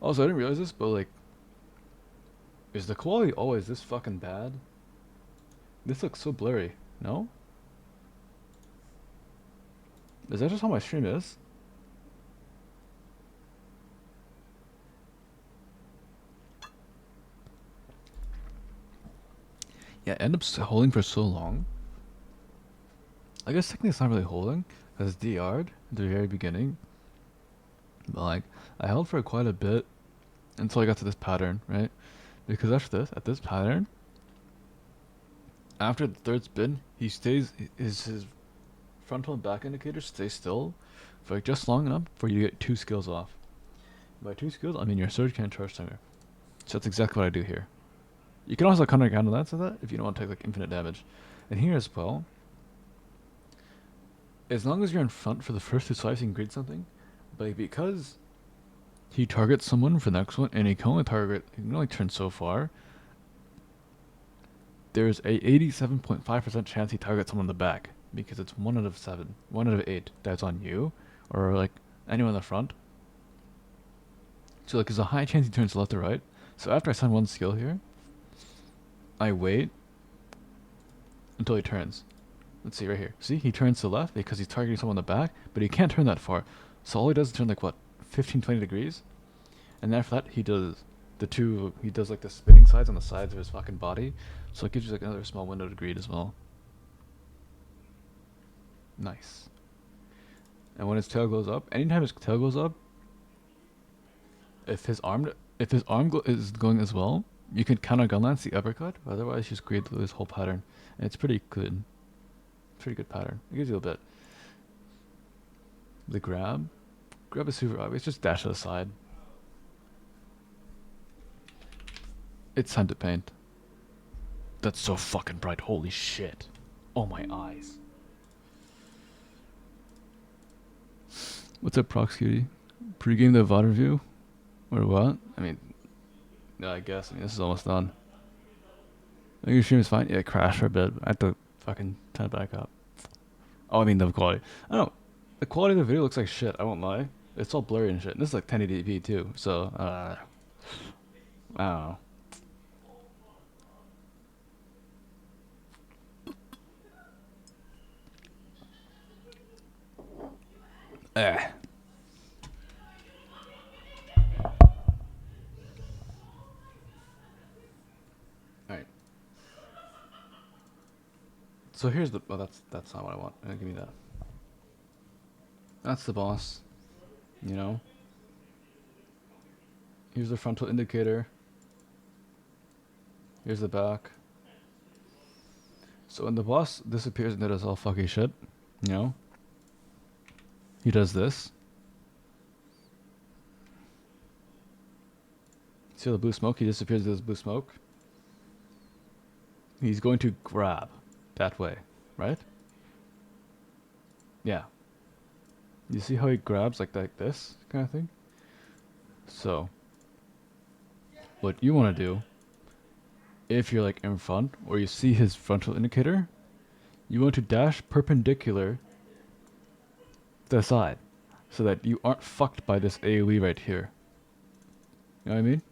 Also, I didn't realize this, but like, is the quality always this fucking bad? This looks so blurry. No? Is that just how my stream is? Yeah, I end up holding for so long. I guess technically it's not really holding, because it's DR'd at the very beginning. But like, I held for quite a bit until I got to this pattern, right? Because after this, at this pattern, after the third spin, he stays, his frontal and back indicators stay still for like just long enough for you to get 2 skills off. By 2 skills, I mean your surge can't charge timer. So that's exactly what I do here. You can also counter that to that if you don't want to take like infinite damage. And here as well, as long as you're in front for the first 2 swipes, you can grid something. But because he targets someone for the next one, and he can only turn so far, there's a 87.5% chance he targets someone in the back. Because it's 1 out of 7, 1 out of 8 that's on you, or like anyone in the front. So like there's a high chance he turns left or right. So after I send 1 skill here, I wait until he turns. Let's see right here. See, he turns to the left because he's targeting someone in the back, but he can't turn that far. So all he does is turn like what, 15, 20 degrees? And then after that, he does like the spinning sides on the sides of his fucking body. So it gives you like another small window to greed as well. Nice. And when his tail goes up, anytime his tail goes up, if his arm is going as well, you can counter gunlance the uppercut. Otherwise, just create this whole pattern, and it's pretty good. Pretty good pattern. It gives you a bit. The grab is super obvious. Just dash to the side. It's time to paint. That's so fucking bright. Holy shit. Oh my eyes. What's up, Prox Cutie? Pre-game the VOD review? Or what? I mean, yeah, I guess. I mean, this is almost done. I think your stream is fine. Yeah, it crashed for a bit. I have to fucking turn it back up. Oh, I mean the quality. I don't know. The quality of the video looks like shit. I won't lie. It's all blurry and shit. And this is like 1080p too. So, I don't know. Eh. Alright. So here's the... Oh, that's not what I want. Give me that. That's the boss. You know? Here's the frontal indicator. Here's the back. So when the boss disappears and does all fucky shit, you know? He does this. See the blue smoke? He disappears with his blue smoke. He's going to grab that way, right? Yeah. You see how he grabs like this kind of thing? So, what you want to do, if you're like in front, or you see his frontal indicator, you want to dash perpendicular to the side, so that you aren't fucked by this AoE right here. You know what I mean?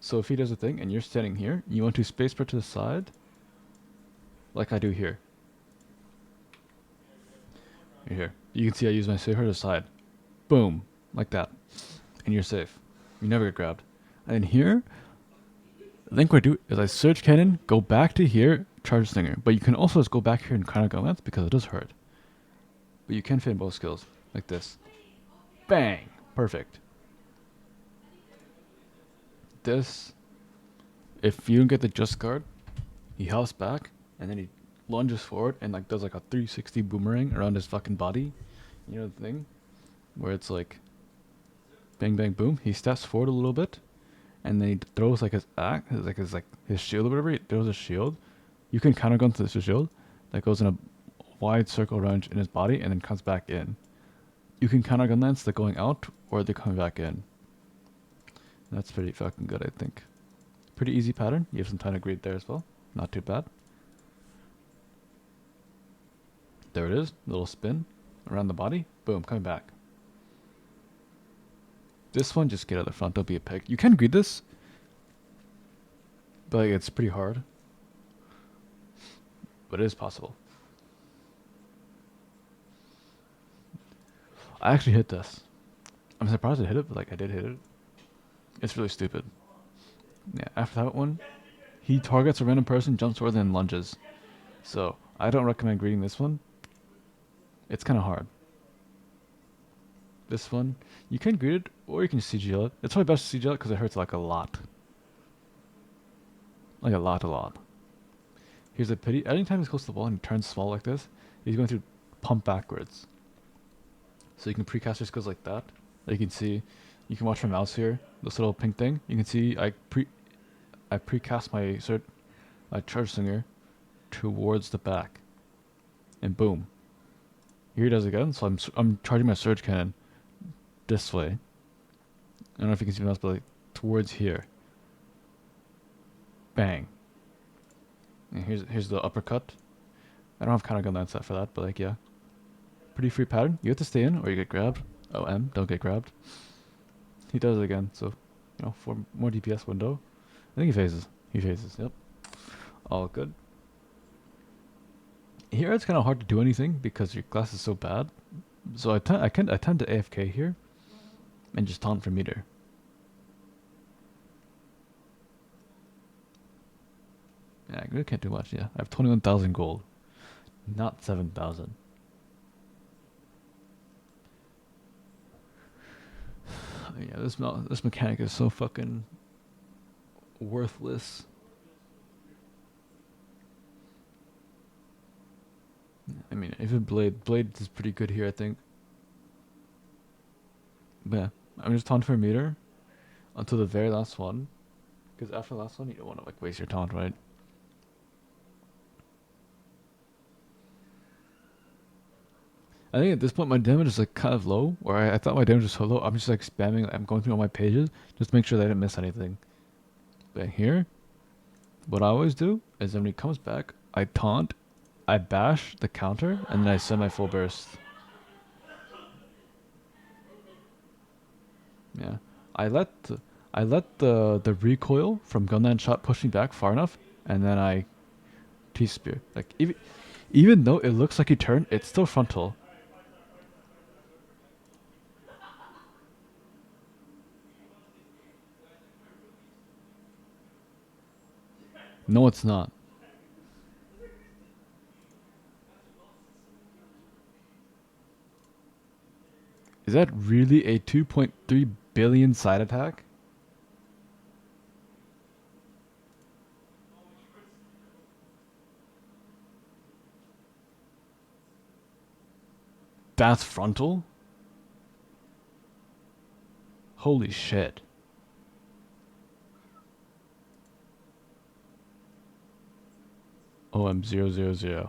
So if he does a thing and you're standing here, you want to spacebar to the side, like I do here. Right here. You can see I use my spacebar to the side. Boom. Like that. And you're safe. You never get grabbed. And then here, I think what I do is I surge cannon, go back to here, charge stinger. But you can also just go back here and counter gunlance because it does hurt. But you can fit in both skills. Like this. Bang! Perfect. This, if you don't get the just guard, he hops back, and then he lunges forward and like does like a 360 boomerang around his fucking body. You know the thing? Where it's like bang bang boom. He steps forward a little bit, and then he throws like his axe, his shield or whatever. He throws his shield. You can counter gun to this shield that goes in a wide circle around in his body and then comes back in. You can counter gun lance that going out or they're coming back in. That's pretty fucking good, I think. Pretty easy pattern. You have some time to greed there as well. Not too bad. There it is. Little spin around the body. Boom, coming back. This one, just get out of the front. Don't be a pig. You can greed this, but like, it's pretty hard. But it is possible. I actually hit this. I'm surprised I hit it, but like I did hit it. It's really stupid. Yeah, after that one, he targets a random person, jumps forward, and lunges. So I don't recommend greeting this one. It's kind of hard. This one, you can greet it, or you can CGL it. It's probably best to CGL it because it hurts like a lot. Like a lot. Here's a pity. Anytime he's close to the wall and he turns small like this, he's going to pump backwards. So you can precast your skills like that. You can see, you can watch my mouse here. This little pink thing. You can see I precast my charge singer towards the back, and boom. Here he does it again. So I'm charging my surge cannon this way. I don't know if you can see my mouse, but like towards here. Bang. And here's the uppercut. I don't have kind of Gunlancer for that, but like yeah, pretty free pattern. You have to stay in or you get grabbed. Oh, don't get grabbed. He does it again, so you know, for more DPS window. I think he phases. Yep, all good. Here it's kind of hard to do anything because your class is so bad. So I tend to AFK here, and just taunt for meter. Yeah, I really can't do much. Yeah, I have 21,000 gold, not 7,000. Yeah, this mechanic is so fucking worthless. I mean, even Blade is pretty good here, I think. But yeah, I'm just taunting for a meter until the very last one, because after the last one, you don't want to like waste your taunt, right? I think at this point my damage is like kind of low, or I thought my damage was so low. I'm just like spamming. I'm going through all my pages just to make sure that I didn't miss anything. But here, what I always do is when he comes back, I taunt, I bash the counter, and then I send my full burst. Yeah, I let the recoil from gunland shot push me back far enough, and then I T-spear. Like even though it looks like he turned, it's still frontal. No, it's not. Is that really a 2.3 billion side attack? That's frontal? Holy shit. OM000.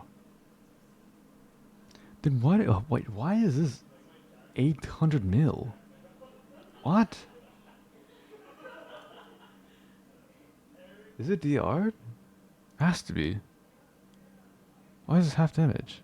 Then why? Wait, why is this 800 mil? What? Is it DR? Has to be. Why is this half damage?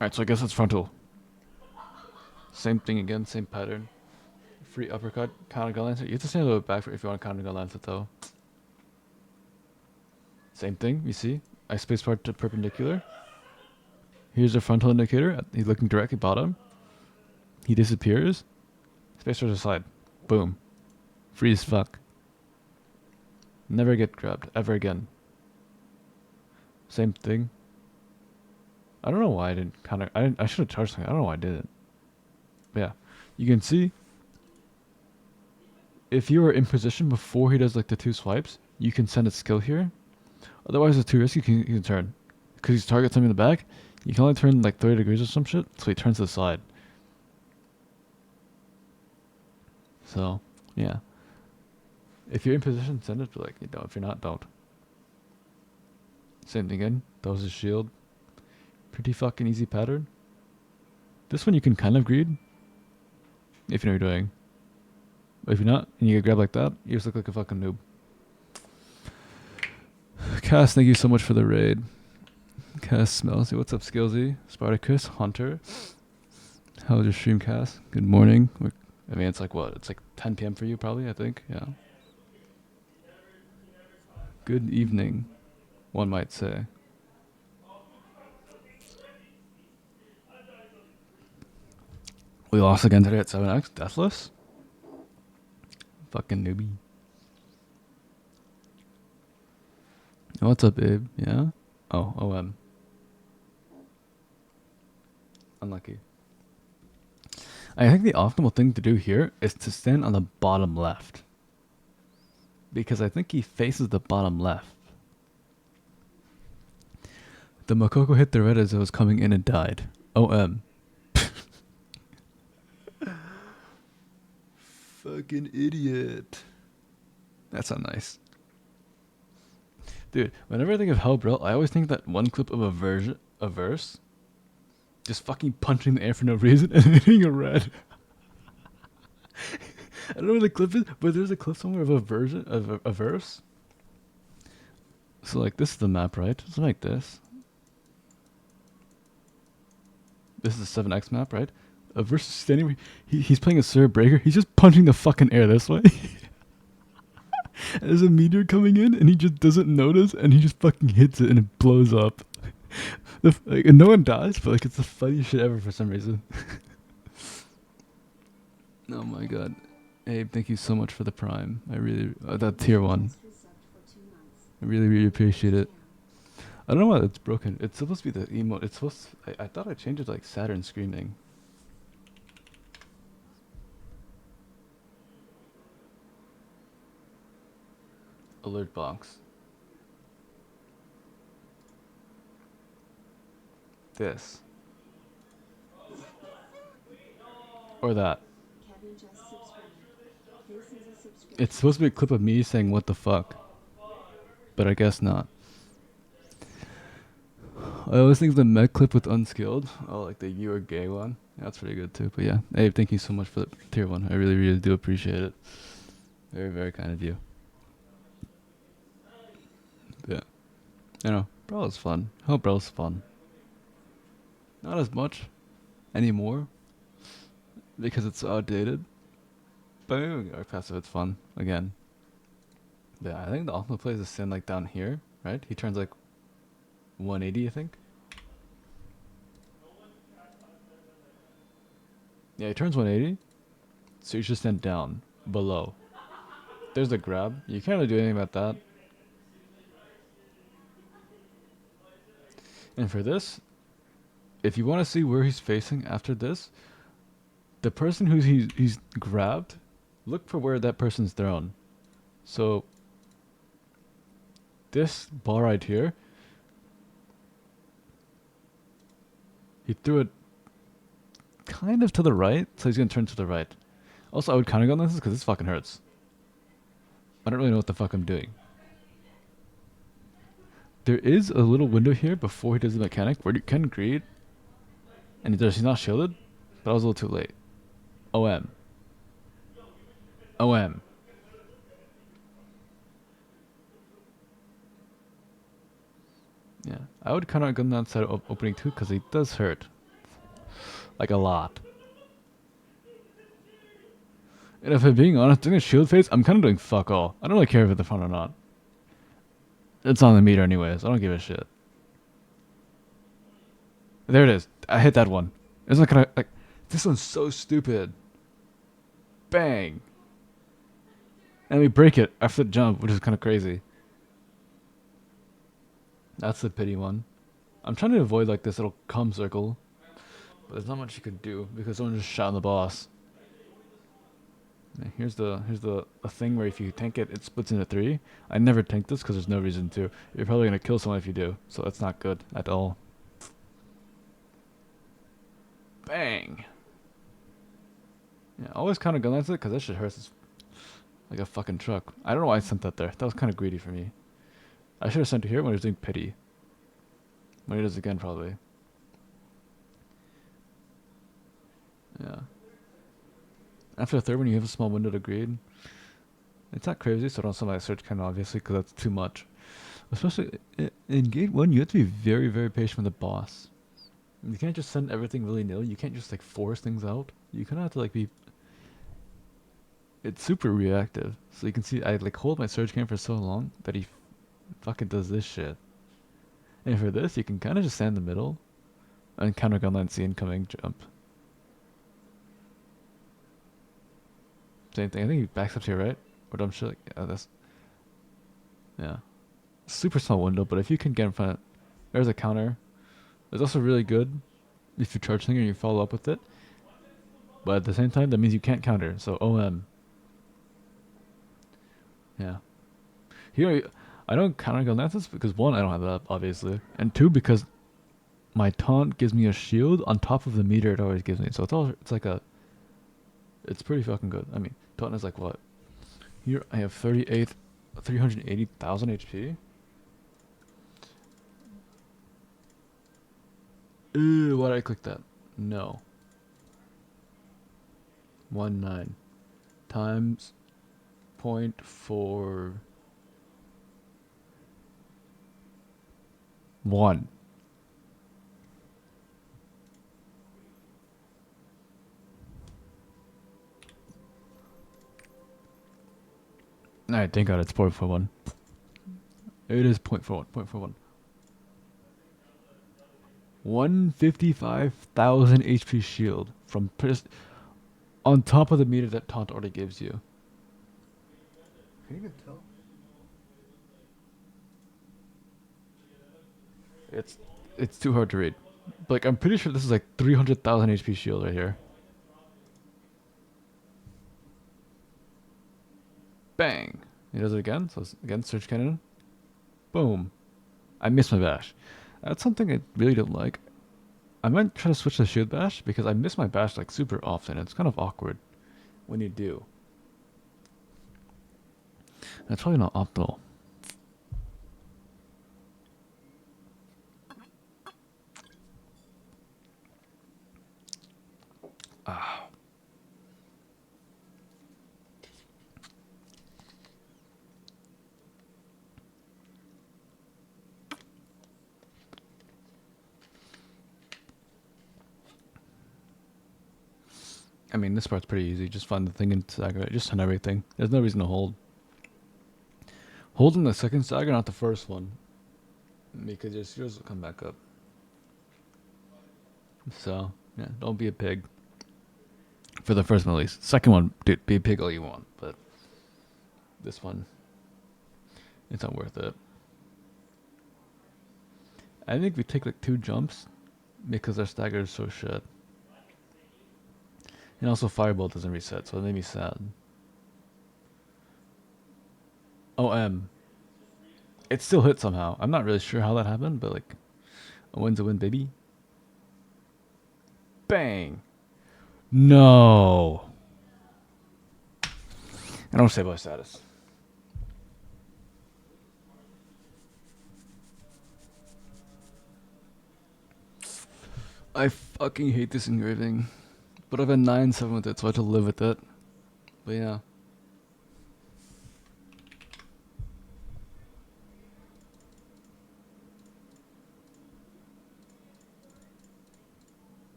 Alright, so I guess it's frontal. Same thing again, same pattern. Free uppercut, counter Gunlancer. You have to stand a little bit back if you want to counter Gunlancer though. Same thing, you see? I spacebar to perpendicular. Here's the frontal indicator. He's looking directly bottom. He disappears. Spacebar to the side. Boom. Free as fuck. Never get grabbed ever again. Same thing. I don't know why I didn't counter. I should have charged something. I don't know why I didn't. But yeah, you can see if you are in position before he does like the 2 swipes, you can send a skill here. Otherwise, it's too risky. You can turn because he's targets him in the back. You can only turn like 30 degrees or some shit, so he turns to the side. So yeah, if you're in position, send it. But like, you know, if you're not, don't. Same thing again. Throws his shield. Pretty fucking easy pattern. This one you can kind of greed. If you know what you're doing. But if you're not, and you get grabbed like that, you just look like a fucking noob. Cass, thank you so much for the raid. Cass smells. What's up, Skillsy? Spartacus, Hunter. How was your stream, Cass? Good morning. I mean, it's like what? It's like 10 p.m. for you, probably, I think. Yeah. Good evening, one might say. We lost again today at 7x. Deathless? Fucking newbie. What's up, babe? Yeah? Oh, OM. Unlucky. I think the optimal thing to do here is to stand on the bottom left. Because I think he faces the bottom left. The Makoko hit the red as it was coming in and died. OM. Fucking idiot. That's not nice. Dude, whenever I think of Hellbrel, I always think that one clip of a verse, just fucking punching the air for no reason and hitting a red. I don't know where the clip is, but there's a clip somewhere of a version of a verse. So like this is the map, right? Something like this. This is the 7x map, right? A verse is standing. He's playing a Sir Breaker. He's just punching the fucking air this way. And there's a meteor coming in, and he just doesn't notice, and he just fucking hits it, and it blows up. And no one dies, but like it's the funniest shit ever for some reason. Oh my god. Abe, thank you so much for the prime. I really... that tier 1. I really, really appreciate it. I don't know why it's broken. It's supposed to be the emote. It's supposed to... I thought I changed it to like Saturn screaming. Alert box. This. Or that. It's supposed to be a clip of me saying what the fuck. But I guess not. I always think of the med clip with unskilled. Oh, like the you are gay one. Yeah, that's pretty good too. But yeah. Hey, thank you so much for the tier 1. I really, really do appreciate it. Very, very kind of you. Yeah. You know, Brel's fun. Oh, Brel's fun. Not as much anymore. Because it's outdated. But maybe our passive, it's fun. Again. Yeah, I think the optimal play is to stand like down here, right? He turns like 180, I think. Yeah, he turns 180. So you should stand down, below. There's the grab. You can't really do anything about that. And for this, if you want to see where he's facing after this, the person who he's grabbed, look for where that person's thrown. So this ball right here, he threw it kind of to the right, so he's gonna turn to the right. Also, I would kind of go on this because this fucking hurts. I don't really know what the fuck I'm doing. There is a little window here before he does the mechanic where you can greed, and he's not shielded, but I was a little too late. OM. OM. Yeah, I would kind of go on that side of opening too because he does hurt. Like a lot. And if I'm being honest, doing a shield phase, I'm kind of doing fuck all. I don't really care if it's the front or not. It's on the meter anyways. I don't give a shit. There it is. I hit that one. Isn't it kind of like... This one's so stupid. Bang. And we break it after the jump, which is kind of crazy. That's the pity one. I'm trying to avoid like this little cum circle. But there's not much you could do because someone just shot the boss. And here's the thing where if you tank it, it splits into 3. I never tank this because there's no reason to. You're probably gonna kill someone if you do, so that's not good at all. Bang. Yeah, always kind of Gunlancer because that shit hurts like a fucking truck. I don't know why I sent that there. That was kind of greedy for me. I should have sent it here when he was doing pity. When he does again, probably. Yeah. After the third one, you have a small window to grade. It's not crazy, so don't sell my search kind of obviously, because that's too much. Especially in gate 1, you have to be very, very patient with the boss. You can't just send everything willy-nilly. You can't just like force things out. You kind of have to like be... It's super reactive. So you can see I like hold my surge cam for so long that he fucking does this shit. And for this, you can kind of just stand in the middle and counter Gunlancer incoming jump. Same thing. I think he backs up to your right. Or dumb shit. Yeah, that's... Yeah. Super small window, but if you can get in front, there's a counter. It's also really good if you charge something and you follow up with it. But at the same time, that means you can't counter. So OM. Yeah. Here, I don't counter Gunlancers because 1, I don't have that up, obviously. And 2, because my taunt gives me a shield on top of the meter it always gives me. So it's like a... It's pretty fucking good. I mean, taunt is like what? Here I have 380,000 HP. Ew, why did I click that? No. 19 times 0.41. Alright, thank God it's 0.41. It is 0.41. 155,000 HP shield from on top of the meter that taunt already gives you. Can you even tell? It's too hard to read. Like I'm pretty sure this is like 300,000 HP shield right here. Bang! He does it again. So again, surge cannon. Boom! I missed my bash. That's something I really don't like. I might try to switch to shield bash because I miss my bash like super often. It's kind of awkward when you do. That's probably not optimal. Ah. I mean, this part's pretty easy. Just find the thing in stagger. Just send everything. There's no reason to hold. Hold in the second stagger, not the first one. Because your steers will come back up. So, yeah, don't be a pig. For the first one, at least. Second one, dude, be a pig all you want. But this one, it's not worth it. I think we take like 2 jumps because our stagger is so shit. And also Firebolt doesn't reset, so it made me sad. OM. It still hit somehow. I'm not really sure how that happened, but like, a win's a win, baby. Bang! No! I don't save my status. I fucking hate this engraving. But I've been 9-7 with it, so I have to live with it. But yeah.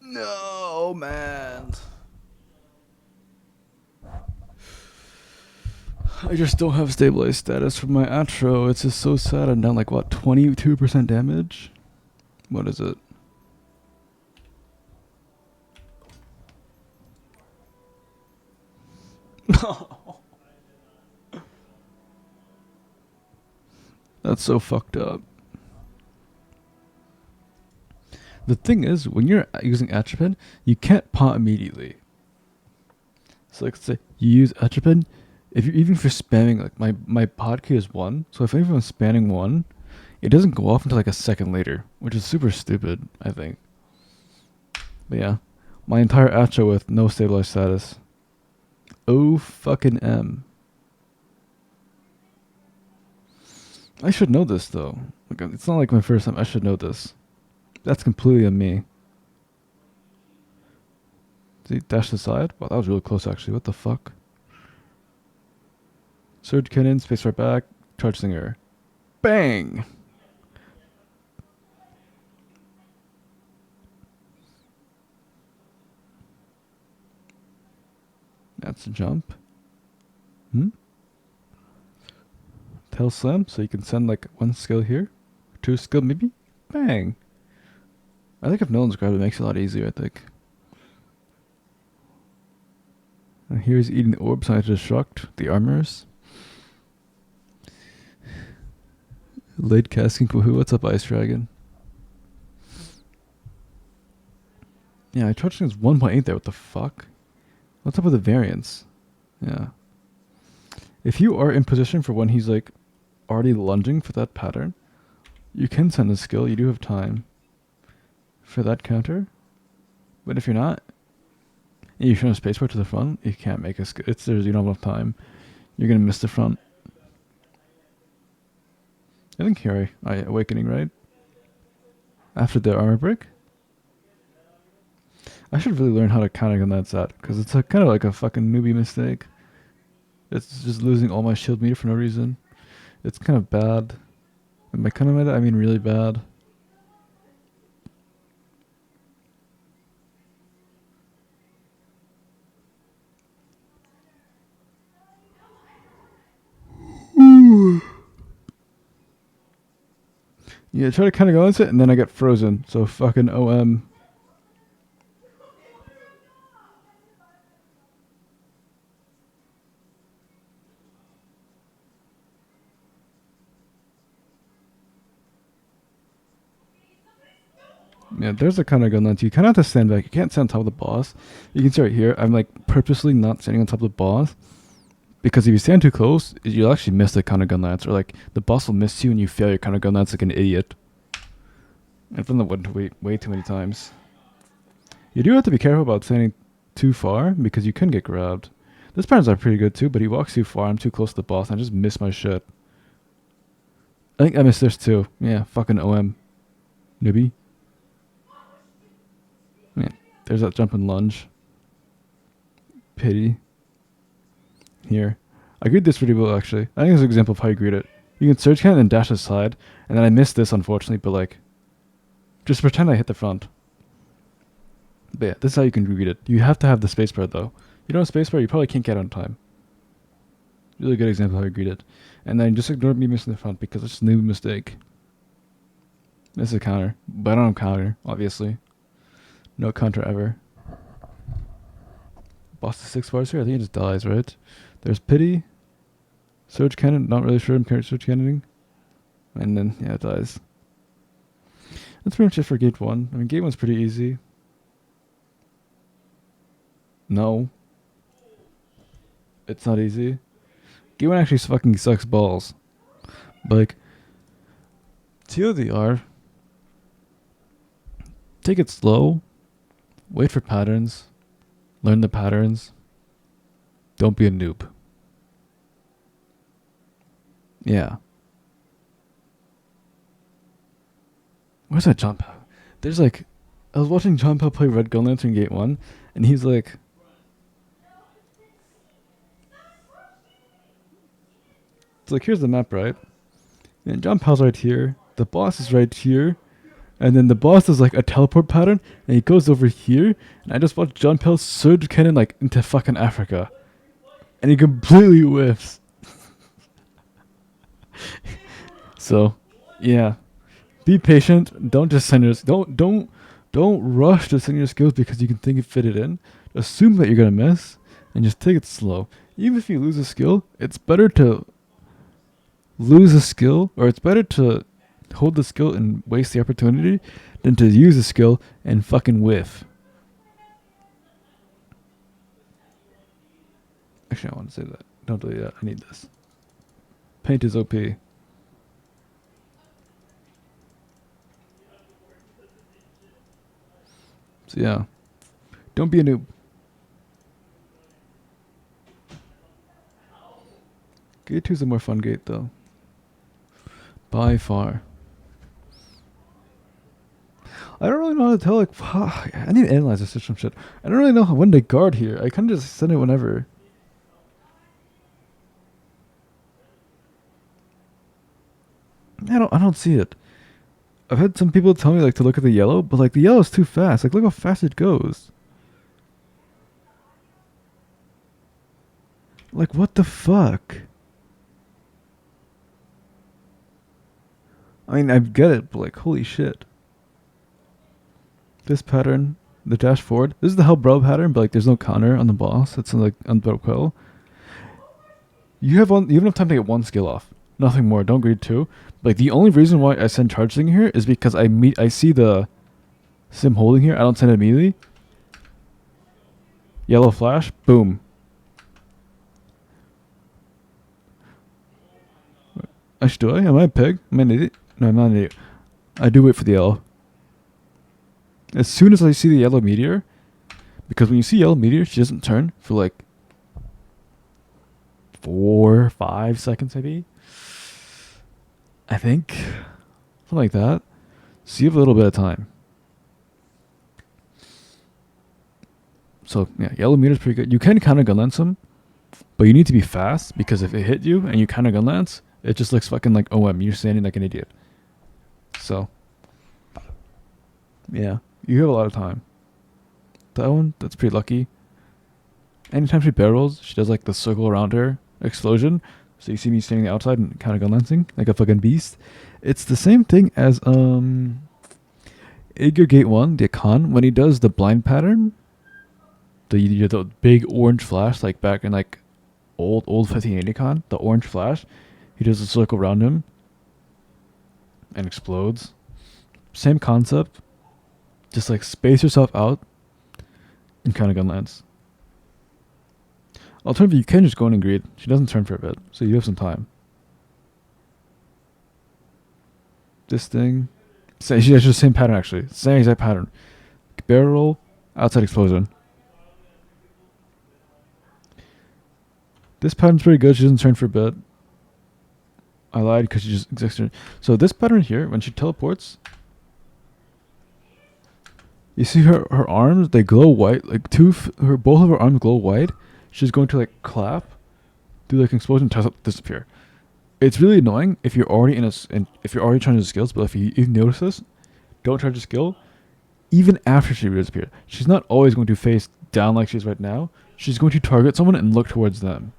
No, man. I just don't have stabilized status for my Atro. It's just so sad. I'm down like, what, 22% damage? What is it? That's so fucked up. The thing is, when you're using Atropine, you can't pot immediately. So like, say you use Atropine, if you're even for spamming, like my pod key is 1, so if everyone's spamming 1, it doesn't go off until like a second later, which is super stupid, I think. But yeah, my entire Atro with no stabilized status. Oh fucking M. I should know this though. Like, it's not like my first time. I should know this. That's completely on me. See, dash aside. Wow, that was really close actually. What the fuck? Surge cannon, space right back, charge singer. Bang! That's a jump. Tail slam, so you can send like one skill here. Two skill maybe? Bang! I think if no one's grabbed it makes it a lot easier, I think. And here's eating the orbs, I destruct the armors. Late casting Woohoo, what's up, Ice Dragon? Yeah, I charged things 1.8 there, what the fuck? What's up with the variance? Yeah. If you are in position for when he's like already lunging for that pattern, you can send a skill, you do have time for that counter. But if you're not, and you show a spacebar to the front, you can't make a skill. You don't have enough time. You're gonna miss the front. I think here, Awakening, right? After the armor break? I should really learn how to counter on that set, because it's kind of like a fucking newbie mistake. It's just losing all my shield meter for no reason. It's kind of bad. And by kind of meta, I mean really bad. Yeah, try to kind of go into it, and then I get frozen. So fucking OM. Yeah, there's a kind of Gunlancer. You kind of have to stand back. You can't stand on top of the boss. You can see right here, I'm like purposely not standing on top of the boss. Because if you stand too close, you'll actually miss the counter Gunlancer. Or like, the boss will miss you and you fail your counter Gunlancer like an idiot. I've done that way too many times. You do have to be careful about standing too far, because you can get grabbed. This patterns are pretty good too, but he walks too far, I'm too close to the boss, and I just miss my shit. I think I missed this too. Yeah, fucking OM. Newbie. Yeah, there's that jump and lunge. Pity. Here. I greet this pretty well, actually. I think it's an example of how you greet it. You can surge cannon and dash aside, and then I missed this, unfortunately, but like, just pretend I hit the front. But yeah, this is how you can greet it. You have to have the spacebar, though. You don't have spacebar, you probably can't get on time. Really good example of how you greet it. And then just ignore me missing the front, because it's a new mistake. This is a counter, but I don't have counter, obviously. No counter ever. Boss to 6 bars here, I think he just dies, right? There's Pity. Surge Cannon, not really sure I'm carrying Surge Cannoning. And then, yeah, it dies. That's pretty much it for Gate 1. I mean, Gate 1's pretty easy. No. It's not easy. Gate 1 actually fucking sucks balls. But, like, TLDR, take it slow. Wait for patterns. Learn the patterns. Don't be a noob. Yeah. Where's that John Pao? There's like, I was watching John Pao play Red Gunlancer in Gate 1, and he's like, it's like, here's the map, right? And John Pao's right here, the boss is right here, and then the boss does like a teleport pattern, and he goes over here, and I just watched John Pao surge cannon like into fucking Africa. And he completely whiffs. So, yeah. Be patient. Don't just send your don't rush to send your skills because you can think you fit it in. Assume that you're gonna miss, and just take it slow. Even if you lose a skill, it's better to lose a skill, or it's better to hold the skill and waste the opportunity than to use the skill and fucking whiff. Actually, I want to say that. Don't do that. I need this. Paint is OP. So yeah, don't be a noob. Gate 2 is a more fun gate though. By far. I don't really know how to tell, like, I need to analyze this system shit. I don't really know when to guard here. I kind of just send it whenever. I don't see it. I've had some people tell me, like, to look at the yellow, but, like, the yellow is too fast. Like, look how fast it goes. Like, what the fuck? I mean, I get it, but, like, holy shit. This pattern, the dash forward, this is the help bro pattern, but, like, there's no counter on the boss. It's, like, on the quill. You have enough time to get one skill off. Nothing more. Don't greed two. Like, the only reason why I send charging here is because I see the sim holding here. I don't send it immediately. Yellow flash. Boom. Actually, do I? Am I a pig? Am I an idiot? No, I'm not an idiot. I do wait for the yellow. As soon as I see the yellow meteor, because when you see yellow meteor, she doesn't turn for like 4, 5 seconds maybe. I think. Something like that. So you have a little bit of time. So yeah, yellow meteor is pretty good. You can counter gunlance him, but you need to be fast because if it hit you and you counter gunlance, it just looks fucking like OM. You're standing like an idiot. So yeah, you have a lot of time. That one, that's pretty lucky. Anytime she barrels, she does like the circle around her explosion. So you see me standing outside and kind of gun lancing like a fucking beast. It's the same thing as Aegir Gate 1, the Akan, when he does the blind pattern. The big orange flash, like back in like old 1580 Con, the orange flash. He does a circle around him and explodes. Same concept. Just like space yourself out and kind of gun lance. Alternatively, you can just go in and greed. She doesn't turn for a bit, so you have some time. This thing, she has the same pattern actually. Same exact pattern. Barrel roll, outside explosion. This pattern's pretty good. She doesn't turn for a bit. I lied because she just existed. So this pattern here, when she teleports, you see her arms, they glow white. Like both of her arms glow white. She's going to like clap, do like an explosion, disappear. It's really annoying if you're already if you're already trying to skills. But if you notice this, don't charge a skill. Even after she disappears, she's not always going to face down like she is right now. She's going to target someone and look towards them.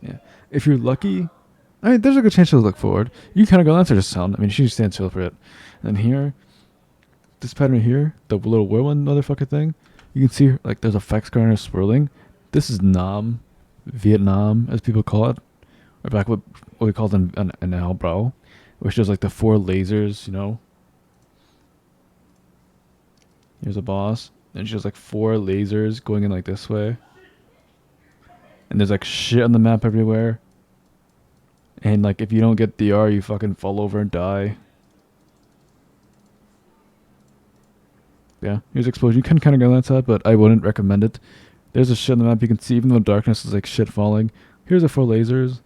Yeah, if you're lucky, I mean, there's a good chance she'll look forward. You kind of go that's just sound. I mean, she just stands still for it. And here, this pattern here, the little whirlwind motherfucker thing, you can see like there's effects going on swirling. This is Nam, Vietnam, as people call it, or back what we called an Albrow, which does like the 4 lasers. You know, here's a boss, and she has like 4 lasers going in like this way. And there's like shit on the map everywhere. And like if you don't get DR, you fucking fall over and die. Yeah, here's explosion. You can kind of go that side, but I wouldn't recommend it. There's a shit on the map you can see, even though darkness is like shit falling. Here's the 4 lasers.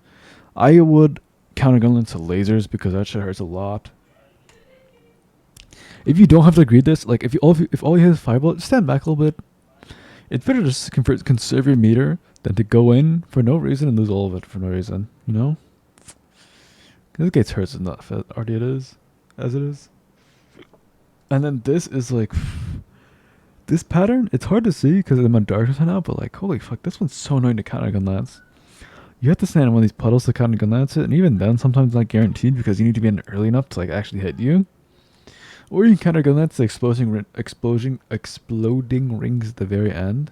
I would counter gunlance to lasers because that shit hurts a lot. If you don't have to greed this, like if all you have is fireball, just stand back a little bit. It's better to just conserve your meter than to go in for no reason and lose all of it for no reason, you know? This gates hurts enough already it is, as it is. And then this is like, this pattern, it's hard to see because I'm on darkness right now, but like, holy fuck, this one's so annoying to counter gun lance. You have to stand in one of these puddles to counter gun lance it, and even then, sometimes it's not guaranteed because you need to be in early enough to like actually hit you. Or you can counter gun lance the exploding rings at the very end.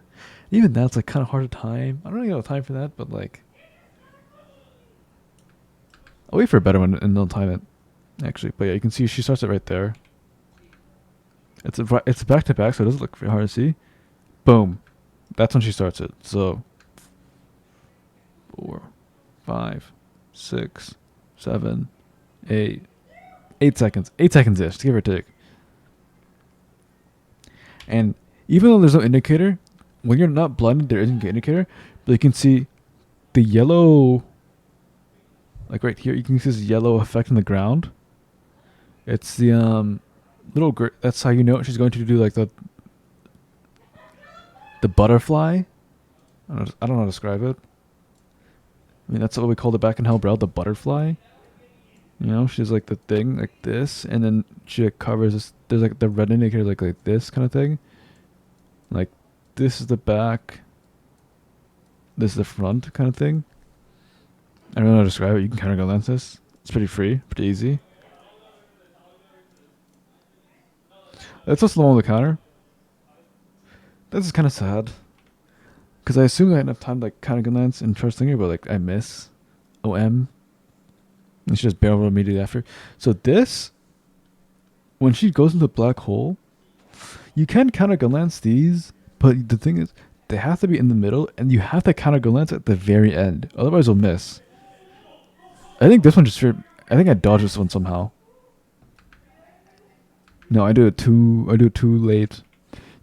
Even that's like kind of hard to time. I don't really have time for that, but like, I'll wait for a better one and they'll time it, actually. But yeah, you can see she starts it right there. It's back to back, so it doesn't look very hard to see. Boom, that's when she starts it. So 4, 5, 6, 7, 8 seconds. 8 seconds ish, give or take. And even though there's no indicator, when you're not blinded, there isn't an indicator, but you can see the yellow Like right here, you can see this yellow effect in the ground. It's the that's how you know she's going to do like the butterfly. I don't know how to describe it. I mean, that's what we called it back in Hellbrow, the butterfly. You know, she's like the thing like this, and then she like covers this. There's like the red indicator like this kind of thing. Like this is the back. This is the front kind of thing. I don't know how to describe it. You can kind of go lens this. It's pretty free, pretty easy. That's what's low on the counter. This is kind of sad. Because I assume I had enough time to like kind of glance and trust thinker, but like I miss. OM. And she just barrel roll immediately after. So this, when she goes into the black hole, you can kind of glance these, but the thing is, they have to be in the middle, and you have to kind of glance at the very end. Otherwise, you'll miss. I think this one just. I think I dodged this one somehow. No, I do it too late.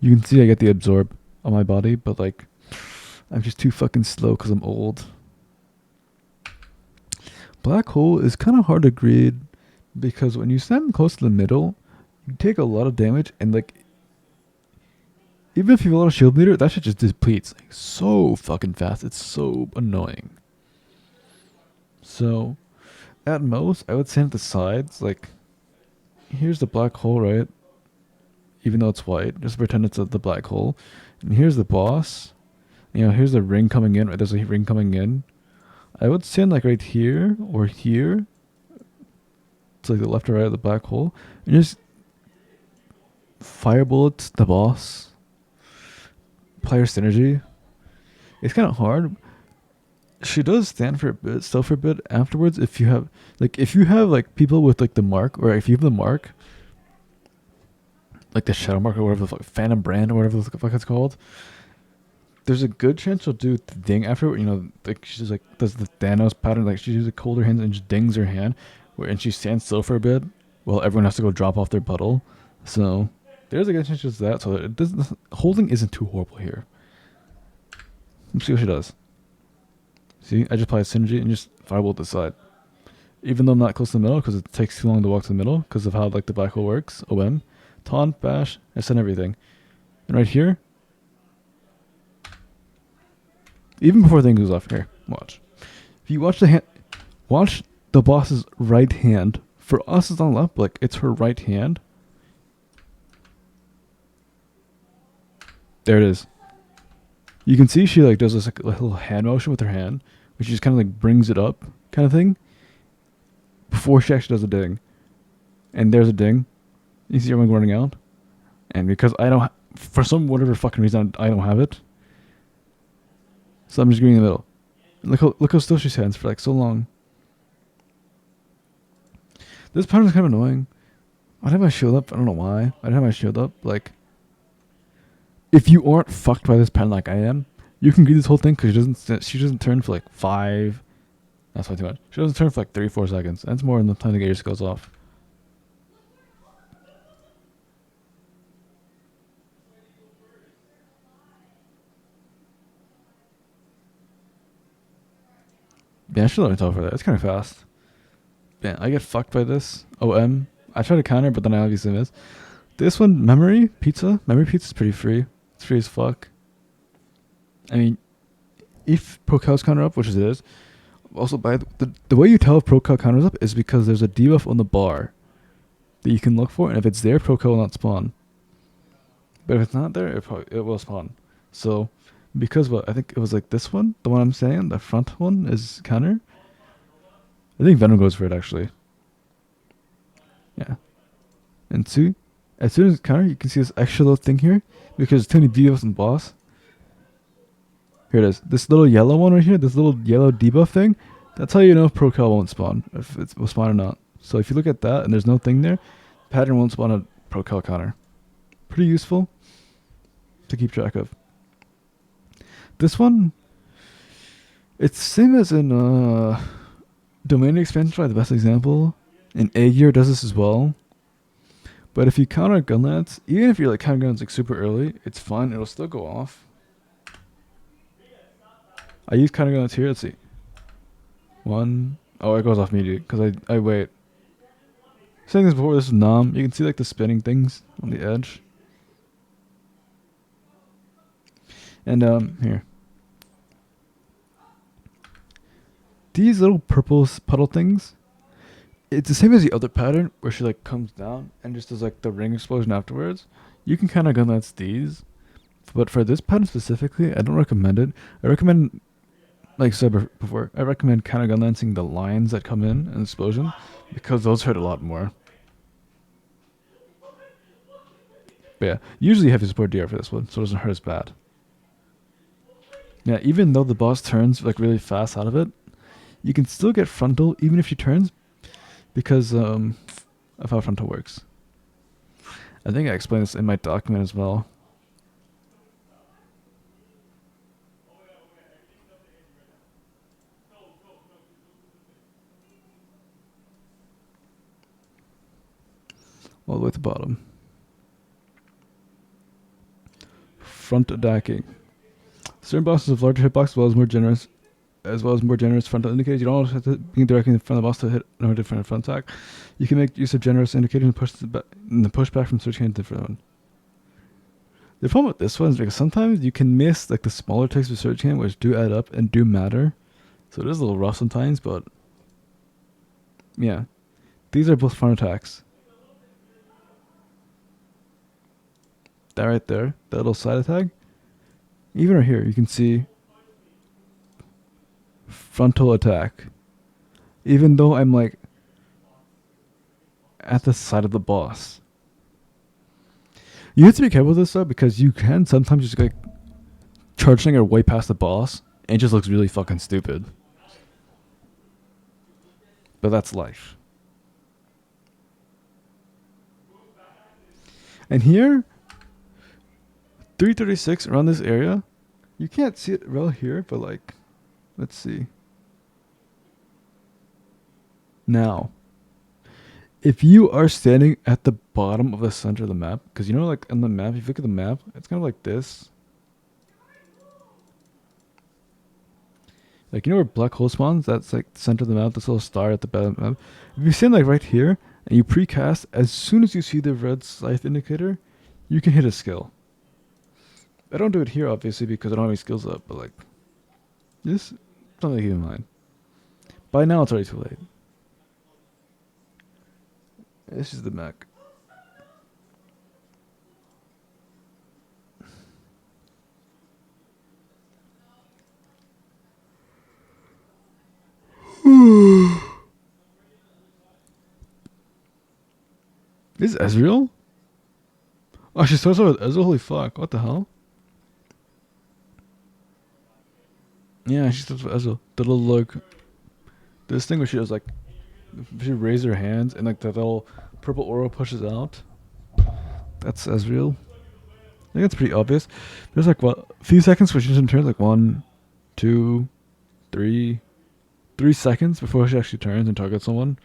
You can see I get the absorb on my body, but like, I'm just too fucking slow because I'm old. Black hole is kind of hard to grade because when you stand close to the middle, you take a lot of damage, and like, even if you have a lot of shield meter, that shit just depletes like so fucking fast. It's so annoying. So, at most, I would stand at the sides. Like, here's the black hole, right? Even though it's white, just pretend it's the black hole. And here's the boss. You know, here's the ring coming in. Right, there's a ring coming in. I would stand like right here or here. It's like the left or right of the black hole, and just fire bullets the boss. Player synergy. It's kind of hard. She does stand for a bit, still for a bit afterwards. If you have like people with like the mark, or if you have the mark, like the shadow mark or whatever the fuck, phantom brand or whatever the fuck it's called, there's a good chance she'll do the ding after. You know, like she's like does the Thanos pattern, like she uses cold her hands and just dings her hand, and she stands still for a bit while everyone has to go drop off their puddle. So there's a good chance she does that. So it doesn't, holding isn't too horrible here. Let's see what she does. See, I just apply synergy and just fireball at the side. Even though I'm not close to the middle, because it takes too long to walk to the middle, because of how like the black hole works. OM, taunt, bash, I send everything. And right here, even before the thing goes off, here, watch. If you watch watch the boss's right hand. For us, it's on the left, but like it's her right hand. There it is. You can see she like does this like little hand motion with her hand, which just kind of like brings it up, kind of thing, before she actually does a ding. And there's a ding. You see everyone running out, and because I don't, for some whatever fucking reason, I don't have it. So I'm just going in the middle. And look how still she stands for like so long. This pattern is kind of annoying. I didn't have my shield up. I don't know why. I didn't have my shield up. Like, if you aren't fucked by this pattern like I am, you can read this whole thing because she doesn't turn for like 5. That's not too much. She doesn't turn for like 3-4 seconds. That's more than the time to get your skills off. Yeah, I should let me tell for that. It's kind of fast. Yeah, I get fucked by this. OM. I try to counter, but then I obviously miss. This one, memory pizza is pretty free. It's free as fuck. I mean, if Procal's counter up, which it is, also by the way you tell if Procal counters up is because there's a debuff on the bar that you can look for, and if it's there, Procal will not spawn. But if it's not there, it will spawn. So, because what I think it was like this one, the one I'm saying, the front one is counter. I think Venom goes for it actually. Yeah. And see, as soon as it's counter, you can see this extra little thing here because it's too many debuffs and boss. Here it is. This little yellow one right here, this little yellow debuff thing, that's how you know if Procal won't spawn, if it will spawn or not. So if you look at that and there's no thing there, pattern won't spawn a Procal counter. Pretty useful to keep track of. This one, it's same as in Domain Expansion, probably the best example. And Aegir does this as well. But if you counter Gunlance, even if you're like counter guns like super early, it's fine. It'll still go off. I use counter guns here. Let's see. 1, Oh, it goes off immediately because I wait. Saying this before, this is Nam. You can see like the spinning things on the edge. And here. These little purple puddle things, it's the same as the other pattern where she like comes down and just does like the ring explosion afterwards. You can kind of gunlance these, but for this pattern specifically, I don't recommend it. I recommend, like I said before, I recommend kind of gunlancing the lines that come in an explosion because those hurt a lot more. But yeah, usually you have to support DR for this one, so it doesn't hurt as bad. Yeah, even though the boss turns like really fast out of it, you can still get frontal even if she turns because of how frontal works. I think I explained this in my document as well. All the way at the bottom. Front attacking. Certain bosses have larger hitbox as well as more generous frontal indicators. You don't always have to be directly in front of the boss to hit in order to front attack. You can make use of generous indicators and push back from switching into different one. The problem with this one is because sometimes you can miss like the smaller ticks of search hand, which do add up and do matter. So it is a little rough sometimes, but yeah, these are both front attacks. That right there, that little side attack. Even right here, you can see frontal attack. Even though I'm like at the side of the boss. You have to be careful with this though, because you can sometimes just like charging her way past the boss and it just looks really fucking stupid. But that's life. And here, 336 around this area, you can't see it well here, but like, let's see. Now, if you are standing at the bottom of the center of the map, because you know, like on the map, if you look at the map, it's kind of like this. Like, you know where black hole spawns? That's like the center of the map, this little star at the bottom of the map. If you stand like right here and you precast, as soon as you see the red scythe indicator, you can hit a skill. I don't do it here, obviously, because I don't have any skills up, but like, this is something to keep in mind. By now, it's already too late. This is the mech. This is Ezreal? Oh, she starts out with Ezreal? Holy fuck, what the hell? Yeah, she starts with Ezreal. The little look. This thing where she does like, she raises her hands and like the little purple aura pushes out. That's Ezreal. I think that's pretty obvious. There's like what, a few seconds where she doesn't turn, like 1, 2, 3 seconds before she actually turns and targets someone.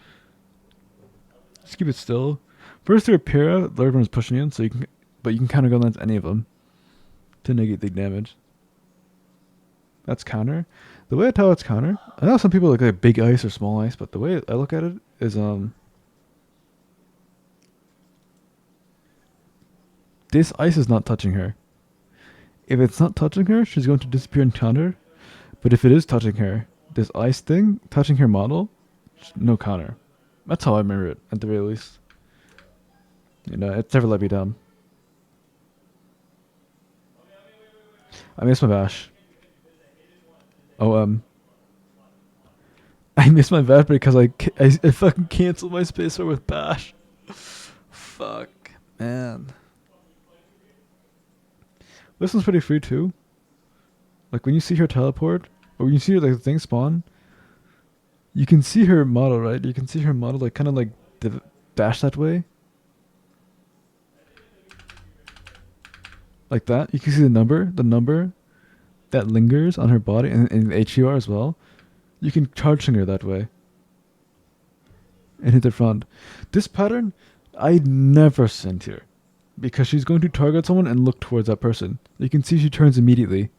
Just keep it still. First through a Pyrrha, the other one is pushing in, so you can, but you can counter gun lance any of them to negate the damage. That's counter. The way I tell it's counter, I know some people look like big ice or small ice, but the way I look at it is this ice is not touching her. If it's not touching her, she's going to disappear and counter. But if it is touching her, this ice thing touching her model, no counter. That's how I remember it, at the very least. You know, it's never let me down. I miss my bash. Oh, I missed my bash because I fucking canceled my spacebar with bash. Fuck, man. This one's pretty free too. Like when you see her teleport, or when you see her like the thing spawn, you can see her model, right? You can see her model like kind of like dash that way. Like that. You can see the number that lingers on her body and HUR as well. You can charge her that way. And hit the front. This pattern, I never sent here. Because she's going to target someone and look towards that person. You can see she turns immediately.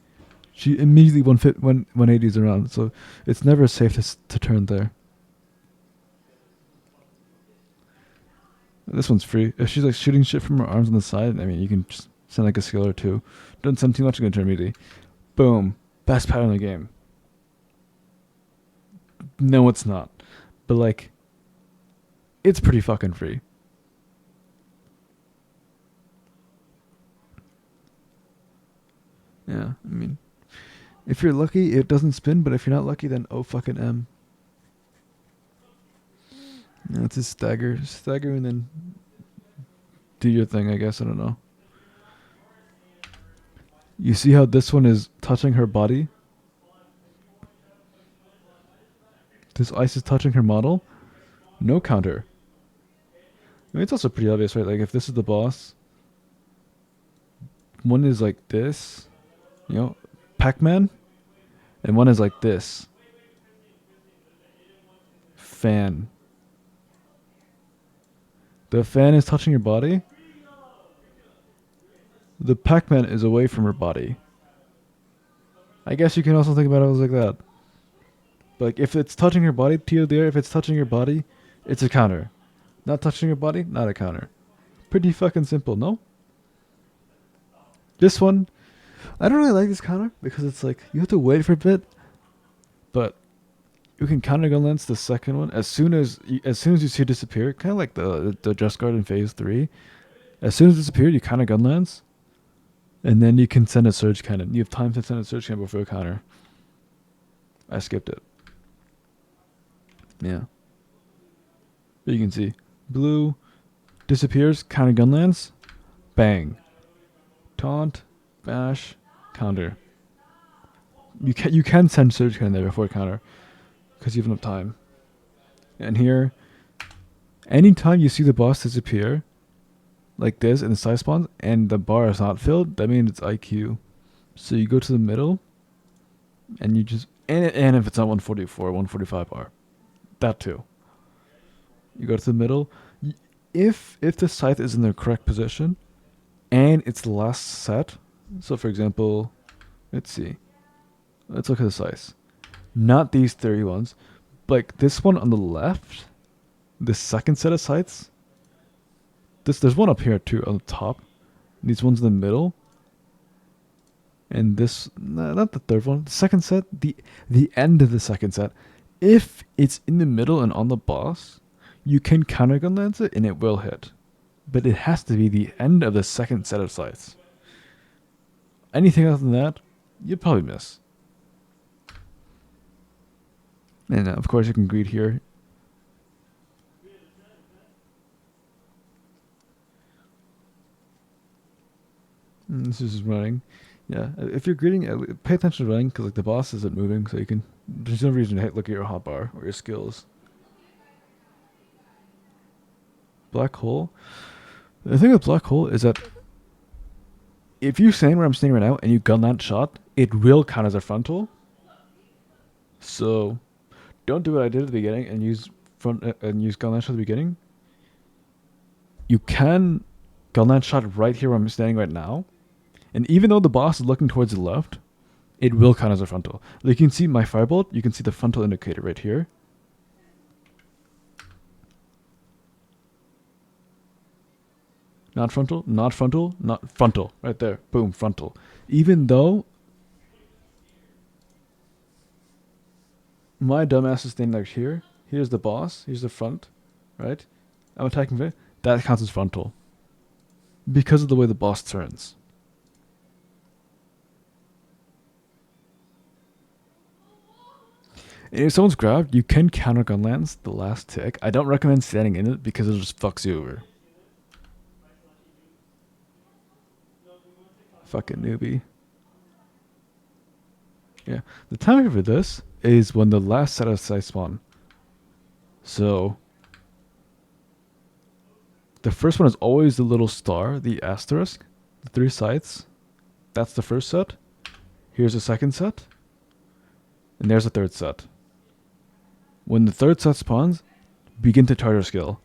She immediately 180s around. So it's never safe to turn there. This one's free. If she's like shooting shit from her arms on the side, I mean, you can just send like a skill or two. Don't send too much, you're gonna turn meaty. Boom. Best pattern in the game. No, it's not. But like, it's pretty fucking free. Yeah, I mean, if you're lucky, it doesn't spin, but if you're not lucky, then oh fucking M. Yeah, it's a stagger. Stagger and then do your thing, I guess. I don't know. You see how this one is touching her body? This ice is touching her model? No counter. I mean, it's also pretty obvious, right? Like, if this is the boss, one is like this, you know, Pac-Man, and one is like this. Fan. The fan is touching your body. The Pac-Man is away from her body. I guess you can also think about it as like that. Like, if it's touching her body, TLDR, if it's touching your body, it's a counter. Not touching your body, not a counter. Pretty fucking simple, no? This one, I don't really like this counter because it's like, you have to wait for a bit, but you can counter Gunlance the second one as soon as you see it disappear, kind of like the Just Guard in Phase 3. As soon as it disappeared, you counter Gunlance, and then you can send a Surge Cannon. You have time to send a Surge Cannon before a counter. I skipped it. Yeah. But you can see, blue disappears, counter Gunlance, bang. Taunt, bash, counter. You can send Surge Cannon there before counter, because you have enough time. And here, anytime you see the boss disappear, like this, and the side spawns, and the bar is not filled, that means it's IQ. So you go to the middle, and you just, and if it's not 144, 145 bar, that too. You go to the middle. If the scythe is in the correct position, and it's the last set, so for example, let's see. Let's look at the scythe. Not these 30 ones. Like this one on the left, the second set of scythes. There's one up here too on the top. These ones in the middle. And this, not the third one, the second set, the end of the second set. If it's in the middle and on the boss, you can counter Gunlance it and it will hit. But it has to be the end of the second set of scythes. Anything other than that, you'd probably miss. And of course you can greed here. And this is running. Yeah, if you're greeting, pay attention to running because like the boss isn't moving, so you can. There's no reason to look at your hotbar or your skills. Black hole. The thing with black hole is that if you stand where I'm standing right now and you gun that shot, it will count as a frontal. So don't do what I did at the beginning and use gun that shot at the beginning. You can gun that shot right here where I'm standing right now. And even though the boss is looking towards the left, it will count as a frontal. Like you can see my firebolt, you can see the frontal indicator right here. Not frontal, not frontal, not frontal. Right there. Boom, frontal. Even though my dumbass is standing like here. Here's the boss. Here's the front. Right? I'm attacking it. That counts as frontal. Because of the way the boss turns. And if someone's grabbed, you can counter Gunlance the last tick. I don't recommend standing in it because it just fucks you over. Fucking newbie. Yeah. The timer for this is when the last set of scythes spawn. So the first one is always the little star, the asterisk, the 3 scythes. That's the first set. Here's the second set. And there's the third set. When the third set spawns, begin to charge your skill.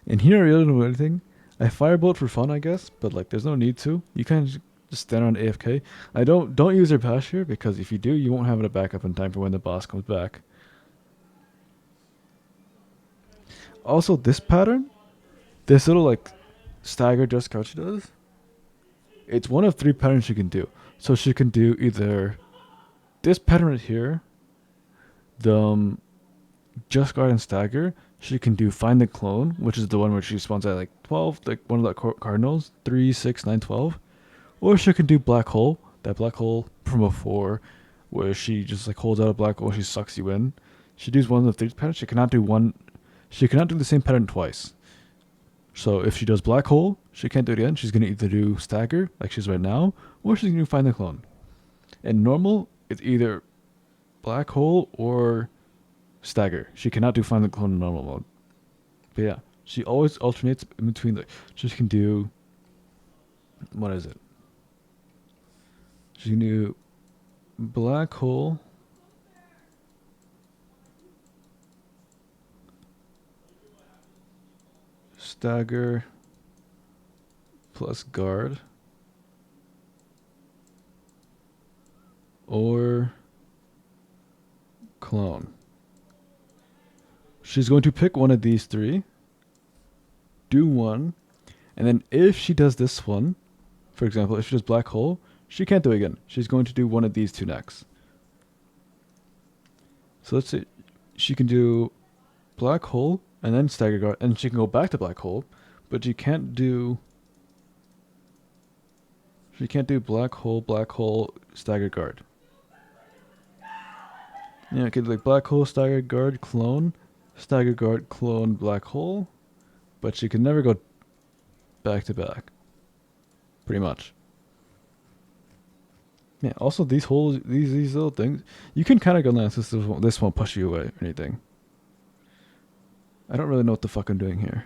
And here I really don't do anything. I firebolt for fun, I guess, but like there's no need to. You can Just stand on AFK. I don't use her pass here because if you do, you won't have it back up in time for when the boss comes back. Also, this pattern, this little like stagger just crouch she does, it's one of 3 patterns she can do. So she can do either this pattern right here, the just guard and stagger. She can do find the clone, which is the one where she spawns at like 12, like one of the cardinals, 3, 6, 9, 12. Or she can do black hole, that black hole from before, where she just like holds out a black hole, she sucks you in. She does one of the 3 patterns. She cannot do one. She cannot do the same pattern twice. So if she does black hole, she can't do it again. She's gonna either do stagger, like she's right now, or she's gonna find the clone. And normal, it's either black hole or stagger. She cannot do find the clone in normal mode. But yeah, she always alternates in between the. She can do. What is it? She can do black hole. Stagger plus guard. Or clone. She's going to pick one of these 3, do one, and then if she does this one, for example, if she does black hole, she can't do it again. She's going to do one of these 2 next. So let's say she can do black hole and then stagger guard, and she can go back to black hole, but she can't do black hole, stagger guard. Yeah, okay, like black hole, stagger guard, clone, stagger guard, clone, black hole, but she can never go back to back. Pretty much. Yeah, also these holes, these little things, you can kind of go Gunlancer, this won't push you away or anything. I don't really know what the fuck I'm doing here.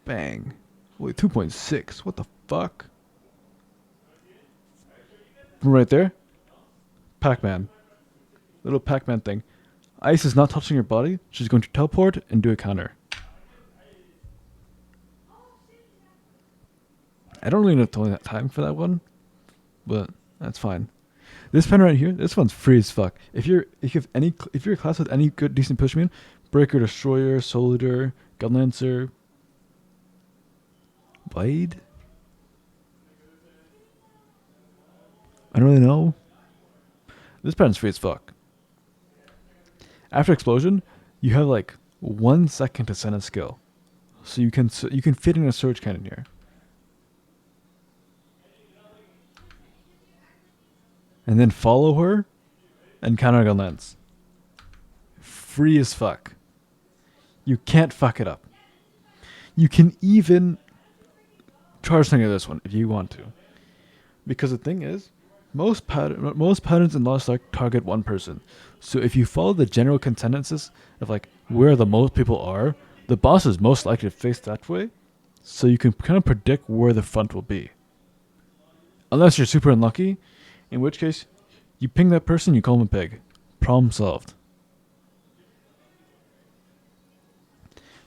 Bang. Wait, 2.6, what the fuck? Right there? Pac-Man. Little Pac-Man thing. Ice is not touching your body, she's going to teleport and do a counter. I don't really know that time for that one, but that's fine. This pen right here, this one's free as fuck. If you're a class with any good decent push mean, Breaker, Destroyer, Solider, Gunlancer, Blade. I don't really know. This pattern's free as fuck. After explosion, you have like 1 second to send a skill, so you can fit in a surge cannon here. And then follow her and counter gun lance. Free as fuck. You can't fuck it up. You can even charge something of this one if you want to. Because the thing is, most patterns in Lost Ark target one person. So if you follow the general consensus of like where the most people are, the boss is most likely to face that way. So you can kind of predict where the front will be. Unless you're super unlucky, in which case you ping that person, you call him a pig. Problem solved.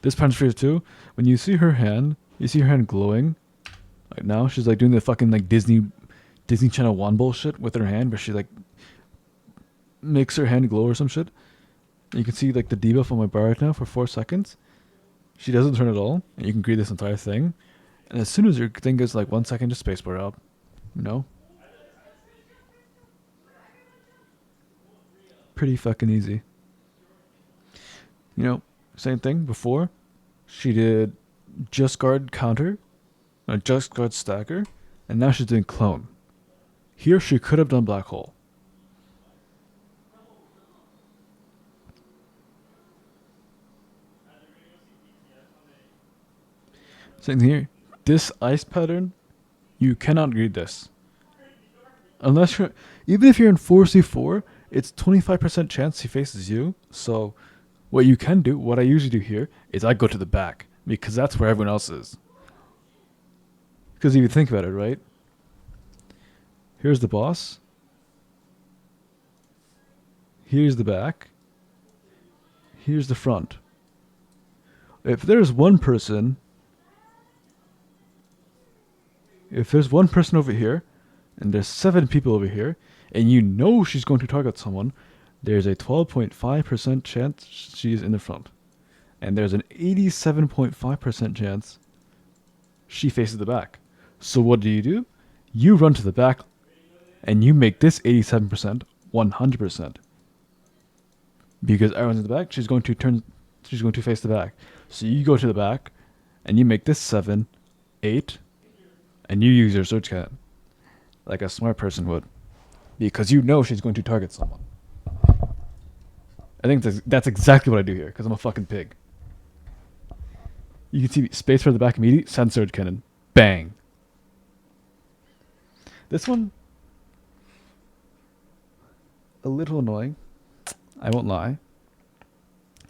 This pattern's free too. When you see her hand, glowing. Like now, she's like doing the fucking like Disney Channel 1 bullshit with her hand, where she like makes her hand glow or some shit. And you can see like the debuff on my bar right now for 4 seconds. She doesn't turn at all, and you can greet this entire thing. And as soon as your thing goes like 1 second, just spacebar out. You know? Pretty fucking easy. You know, same thing before. She did just guard counter, just guard stagger, and now she's doing clone. Here she could have done black hole. Same thing here. This ice pattern, you cannot read this. Unless you're, even if you're in 4C4, it's 25% chance he faces you. So what you can do, what I usually do here, is I go to the back, because that's where everyone else is. Because if you think about it, right? Here's the boss. Here's the back. Here's the front. If there's one person If there's one person over here, and there's 7 people over here, and you know she's going to target someone, there's a 12.5% chance she's in the front. And there's an 87.5% chance she faces the back. So what do? You run to the back, and you make this 87% 100%. Because everyone's in the back, she's going to face the back. So you go to the back, and you make this 7, 8, and you use your surge cannon. Like a smart person would. Because you know she's going to target someone. I think that's exactly what I do here, because I'm a fucking pig. You can see space for the back immediately, send surge cannon. Bang. This one, a little annoying. I won't lie.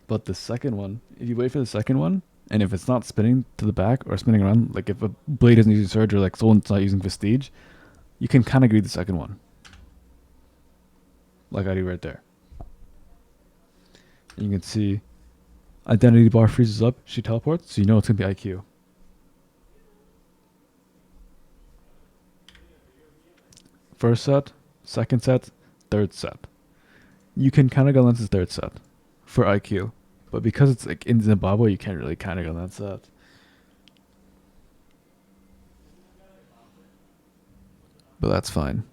But the second one, if you wait for the second one, and if it's not spinning to the back or spinning around, like if a blade isn't using surge or like someone's not using Vestige, you can kind of greet the second one. Like I do right there. And you can see identity bar freezes up, she teleports, so you know it's going to be IQ. First set, second set, third set. You can kind of go Lance's third set for IQ. But because it's like in Zimbabwe, you can't really kind of go that set. But that's fine.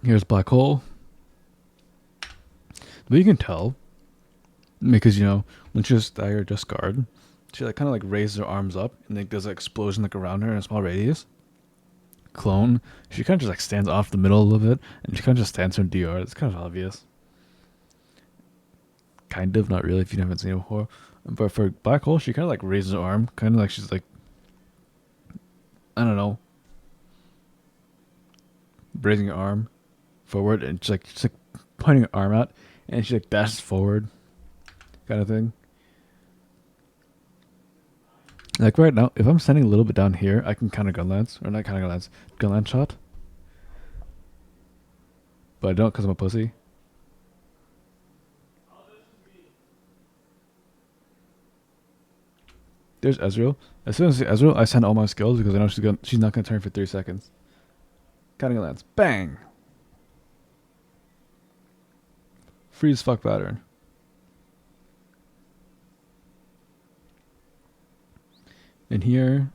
Here's Black Hole. But you can tell, because, you know, when she just stagger, just guard, she like kind of like raises her arms up, and like there's an explosion like around her in a small radius. Clone, she kind of just like stands off the middle a little bit, and she kind of just stands her in DR. It's kind of obvious. Kind of, not really if you haven't seen it before. But for Black Hole, she kind of like raises her arm, kind of like she's like, I don't know, raising her arm forward, and she's like pointing her arm out, and she like dashes forward, kind of thing. Like right now, if I'm standing a little bit down here, I can kind of Gunlance, or not kind of Gunlance, Gunlance shot. But I don't because I'm a pussy. There's Ezreal. As soon as I see Ezreal, I send all my skills because I know she's not going to turn for 3 seconds. Kind of Gunlance. Bang! Freeze fuck pattern. And here,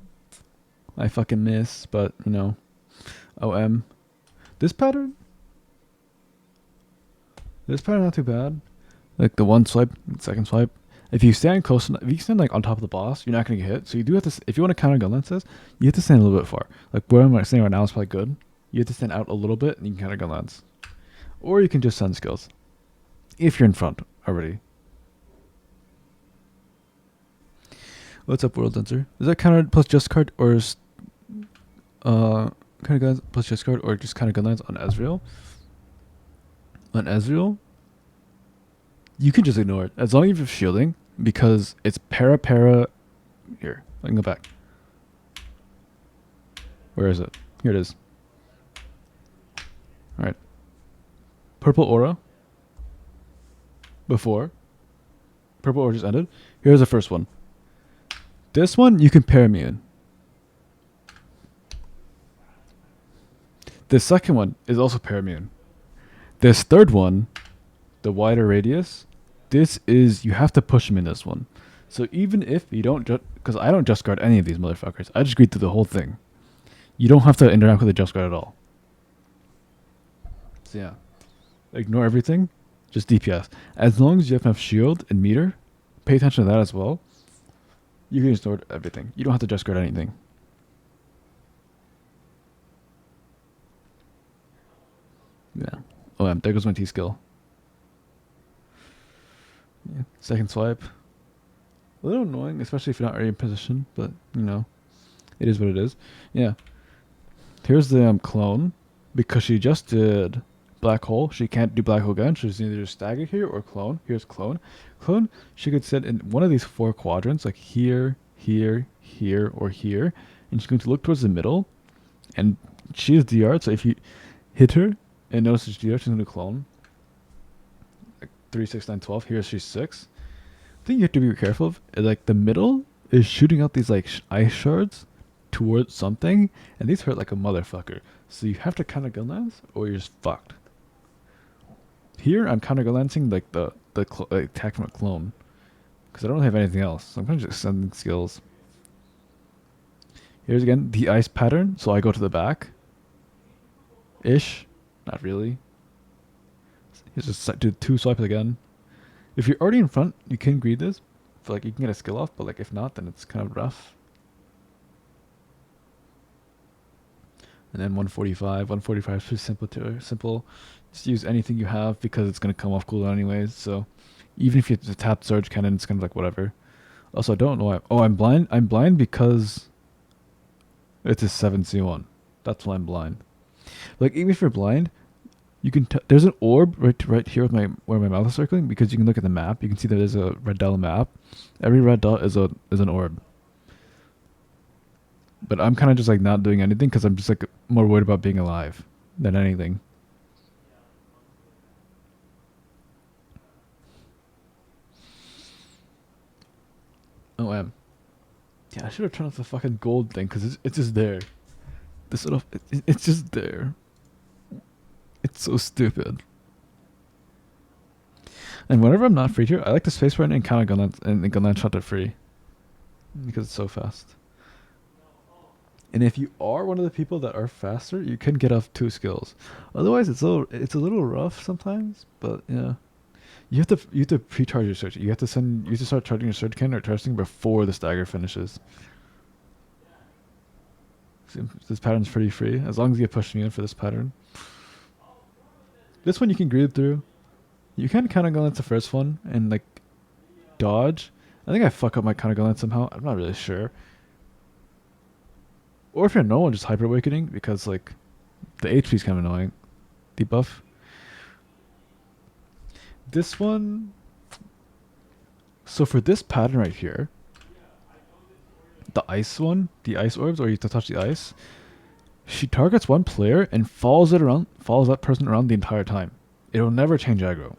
I fucking miss, but, you know, OM. This pattern not too bad. Like the one swipe, second swipe. If you stand close enough, if you stand like on top of the boss, you're not going to get hit. So you do have to, if you want to counter Gunlances, you have to stand a little bit far. Like where I'm standing right now is probably good. You have to stand out a little bit and you can counter Gunlance. Or you can just send skills. If you're in front already. What's up, World Dancer? Is that counter plus just card or kind of guns plus just card or just kind of Gunlance on Ezreal? On Ezreal, you can just ignore it as long as you're shielding because it's para. Here, I can go back. Where is it? Here it is. All right. Purple aura. Before. Purple aura just ended. Here's the first one. This one, you can pair immune. The second one is also pair immune. This third one, the wider radius, this is, you have to push him in this one. So even if you don't, because I don't just guard any of these motherfuckers, I just greet through the whole thing. You don't have to interact with the just guard at all. So yeah, ignore everything, just DPS. As long as you have enough shield and meter, pay attention to that as well. You can ignore everything. You don't have to just guard anything. Yeah. Oh, there goes my T skill. Yeah. Second swipe. A little annoying, especially if you're not already in position, but, you know, it is what it is. Yeah. Here's the clone. Because she just did Black Hole, she can't do Black Hole again. She's either just stagger here or clone. Here's clone. Clone, she could sit in one of these 4 quadrants, like here, here, here, or here. And she's going to look towards the middle. And she is DR, so if you hit her, And notice she's going to clone. Like 3, 6, 9, 12. Here she's 6. The thing you have to be careful of is like the middle is shooting out these like ice shards towards something, and these hurt like a motherfucker. So you have to kind of Gunlance or you're just fucked. Here I'm kind of Gunlancing like the attack from a clone. Because I don't have anything else. So I'm kind of just sending skills. Here's again the ice pattern. So I go to the back. Ish. Not really. Here's just do 2 swipes again. If you're already in front, you can greed this. So like you can get a skill off, but like if not, then it's kind of rough. And then 145. 145 is pretty simple. Just use anything you have because it's going to come off cooldown anyways. So even if you have to tap Surge Cannon, it's kind of like whatever. Also, I don't know why. Oh, I'm blind. I'm blind because it's a 7C1. That's why I'm blind. Like even if you're blind, you can. There's an orb right here with where my mouth is circling because you can look at the map. You can see that there's a red dot on the map. Every red dot is an orb. But I'm kind of just like not doing anything because I'm just like more worried about being alive than anything. Oh, yeah, I should have turned off the fucking gold thing because it's just there. This little, it's just there. It's so stupid. And whenever I'm not free here, I like to space run and counter gunlance and gunlance shot to free because it's so fast. And if you are one of the people that are faster, you can get off 2 skills. Otherwise, it's a little rough sometimes. But yeah, you have to pre-charge your surge. You have to start charging your surge cannon or charging before the stagger finishes. See, this pattern's pretty free as long as you get pushing in for this pattern. This one you can greed through. You can counter gunlance the first one and like dodge. I think I fuck up my counter gunlance somehow. I'm not really sure. Or if you're normal, just Hyper Awakening, because, like, the HP is kind of annoying. Debuff. This one... So for this pattern right here, the ice one, the ice orbs, or you have to touch the ice, she targets one player and follows that person around the entire time. It'll never change aggro.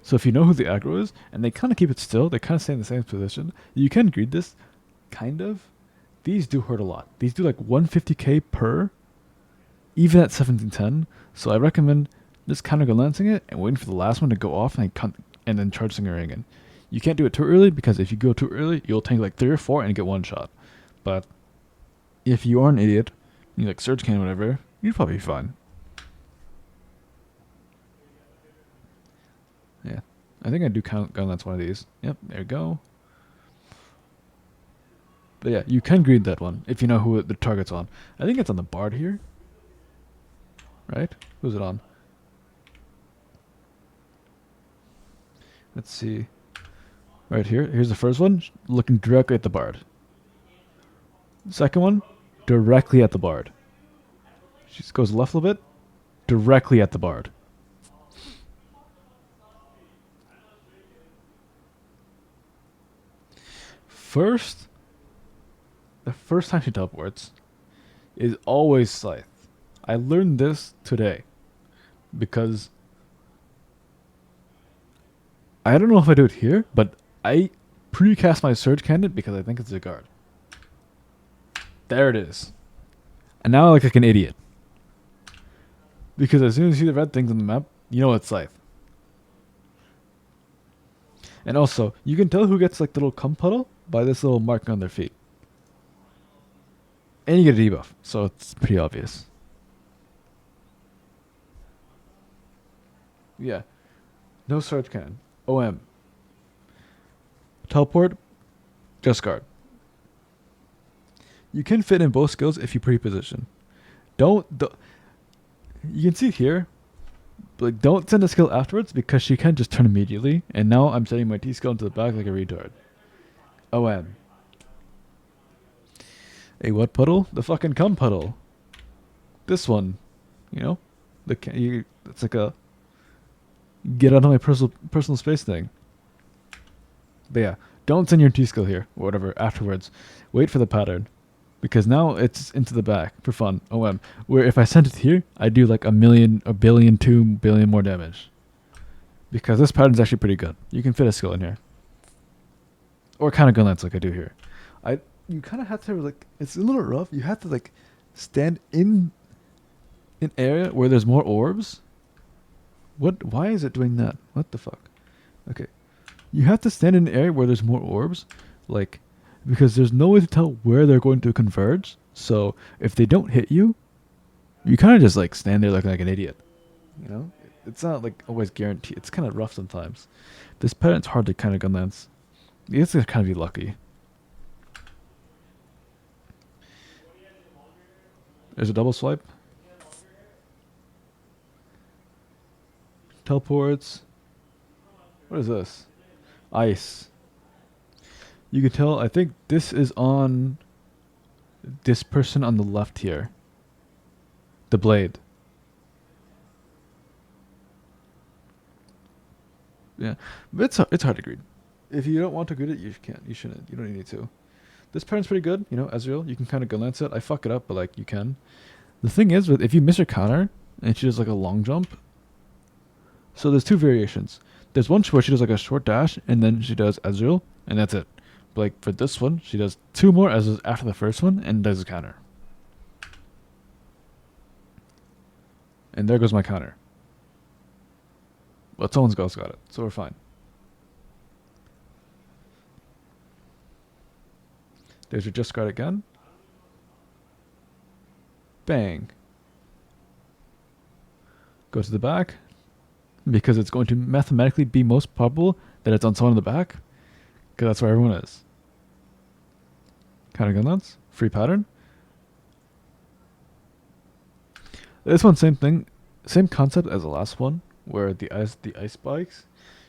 So if you know who the aggro is, and they kind of keep it still, they kind of stay in the same position, you can greed this, kind of. These do hurt a lot. These do like 150k per, even at 1710. So I recommend just counter Gunlancing it and waiting for the last one to go off and then charge Singering in. You can't do it too early because if you go too early, you'll tank like 3 or 4 and get 1 shot. But if you are an idiot, you like Surge Cannon or whatever, you'd probably be fine. Yeah, I think I do count Gunlance one of these. Yep, there you go. But yeah, you can greed that one if you know who the target's on. I think it's on the Bard here. Right? Who's it on? Let's see. Right here. Here's the first one, looking directly at the Bard. Second one, directly at the Bard. She just goes left a little bit, directly at the Bard. The first time she teleports is always Scythe. I learned this today because I don't know if I do it here, but I precast my Surge Cannon because I think it's a guard. There it is. And now I look like an idiot. Because as soon as you see the red things on the map, you know it's Scythe. And also, you can tell who gets like the little cum puddle by this little mark on their feet. And you get a debuff, so it's pretty obvious. Yeah. No Surge Cannon. OM. Teleport. Just guard. You can fit in both skills if you pre-position. You can see here. Like, don't send a skill afterwards because she can just turn immediately. And now I'm sending my T skill into the back like a retard. OM. A what puddle? The fucking cum puddle. This one. You know? It's like a get out of my personal space thing. But yeah, don't send your T skill here or whatever afterwards. Wait for the pattern. Because now it's into the back for fun. OM. Where if I sent it here, I do like a billion, 2 billion more damage. Because this pattern's actually pretty good. You can fit a skill in here. Or kind of Gunlancer like I do here. You kind of have to like, it's a little rough. You have to like stand in an area where there's more orbs. Why is it doing that? What the fuck? Okay. You have to stand in an area where there's more orbs. Like, because there's no way to tell where they're going to converge. So if they don't hit you, you kind of just like stand there looking like an idiot. You know? It's not like always guaranteed. It's kind of rough sometimes. This pattern's hard to kind of gun lance. You have to kind of be lucky. There's a double swipe. Teleports. What is this? Ice. You can tell, I think this is on this person on the left here. The blade. Yeah, but it's hard to greed. If you don't want to greed it, you can't. You shouldn't. You don't need to. This pattern's pretty good. You know, Ezreal, you can kind of gun lance it. I fuck it up, but like you can. The thing is, if you miss your counter and she does like a long jump. So there's two variations. There's one where she does like a short dash and then she does Ezreal and that's it. But like for this one, she does two more as after the first one and does a counter. And there goes my counter. But someone's got it, so we're fine. There's your just guard again. Bang. Go to the back. Because it's going to mathematically be most probable that it's on someone in the back. Because that's where everyone is. Counter gun lance. Free pattern. This one, same thing. Same concept as the last one. Where the ice spikes.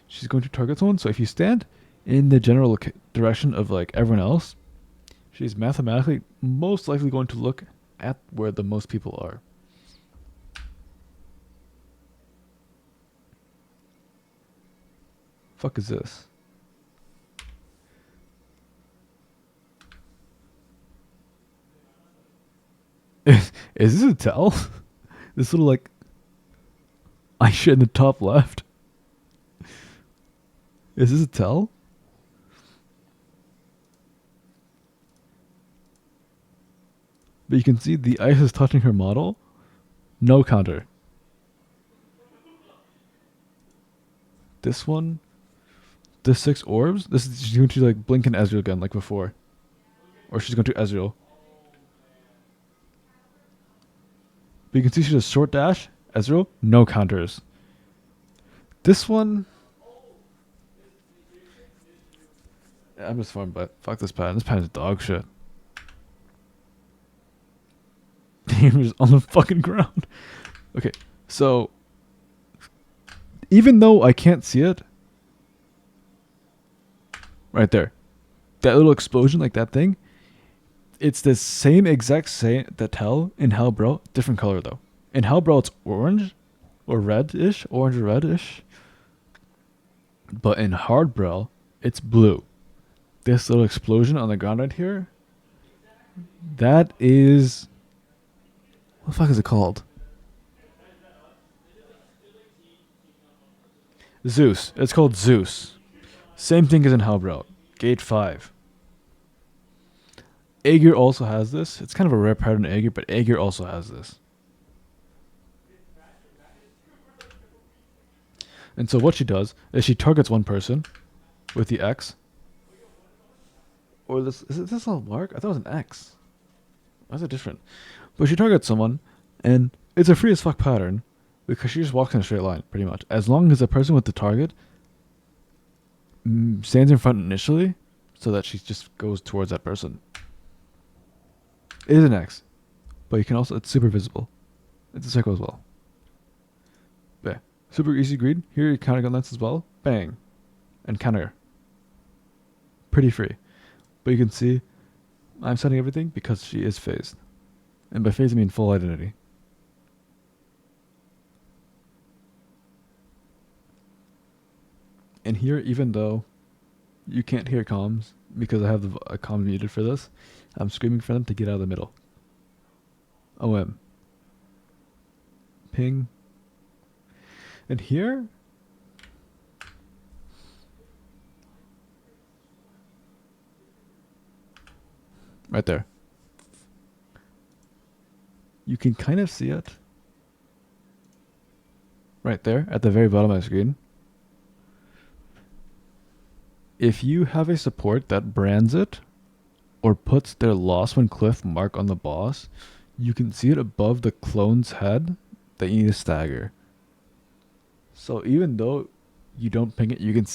She's going to target someone. So if you stand in the general direction of like everyone else, she's mathematically most likely going to look at where the most people are. Fuck is this? Is this a tell? This little like ice shit in the top left. Is this a tell? But you can see the ice is touching her model. No counter. This one. The 6 orbs. This is she's going to like blink and Ezreal again like before. Or she's going to Ezreal. But you can see she does short dash. Ezreal. No counters. This one. I'm just fun, but fuck this pattern. This pattern is dog shit. Damn, just on the fucking ground. Okay, so even though I can't see it, right there, that little explosion, like that thing, it's the same exact that tell in Hellbro, different color though. In Hellbro, it's orange or reddish, orange or reddish, but in Hardbro, it's blue. This little explosion on the ground right here, that is. What the fuck is it called? Zeus. It's called Zeus. Same thing as in Hellbro. Gate 5. Aegir also has this. It's kind of a rare pattern in Aegir, but Aegir also has this. And so what she does is she targets one person with the X. Or this is this a mark? I thought it was an X. Why is it different? But she targets someone, and it's a free as fuck pattern because she just walks in a straight line, pretty much. As long as the person with the target stands in front initially, so that she just goes towards that person. It is an X, but you can also, it's super visible. It's a circle as well. Yeah, super easy greed. Here you counter gun lance as well. Bang. And counter. Pretty free. But you can see I'm setting everything because she is phased. And by phase I mean full identity. And here, even though you can't hear comms, because I have the comms muted for this, I'm screaming for them to get out of the middle. OM. Ping. And here, right there, you can kind of see it. Right there, at the very bottom of the screen. If you have a support that brands it, or puts their loss when cliff mark on the boss, you can see it above the clone's head that you need to stagger. So even though you don't ping it, you can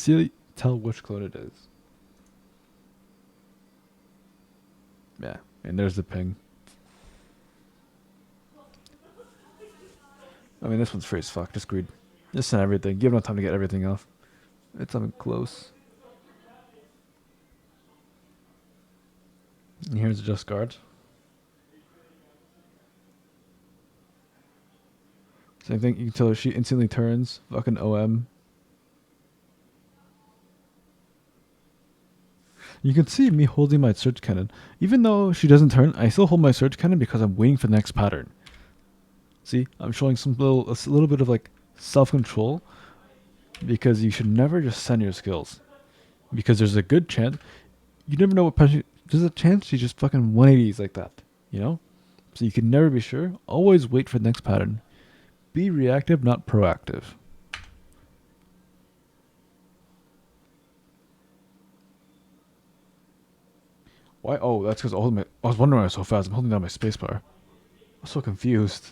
tell which clone it is. Yeah, and there's the ping. I mean, this one's free as fuck. Just greed. Just send everything. Give enough time to get everything off. It's something close. And here's the just guard. Same thing. You can tell her she instantly turns. Fucking OM. You can see me holding my surge cannon. Even though she doesn't turn, I still hold my surge cannon because I'm waiting for the next pattern. See, I'm showing a little bit of like self-control, because you should never just send your skills, because there's a good chance you never know what punch. There's a chance she just fucking 180s like that, you know. So you can never be sure. Always wait for the next pattern. Be reactive, not proactive. Why? Oh, that's because I was wondering why I was so fast. I'm holding down my spacebar. I was so confused.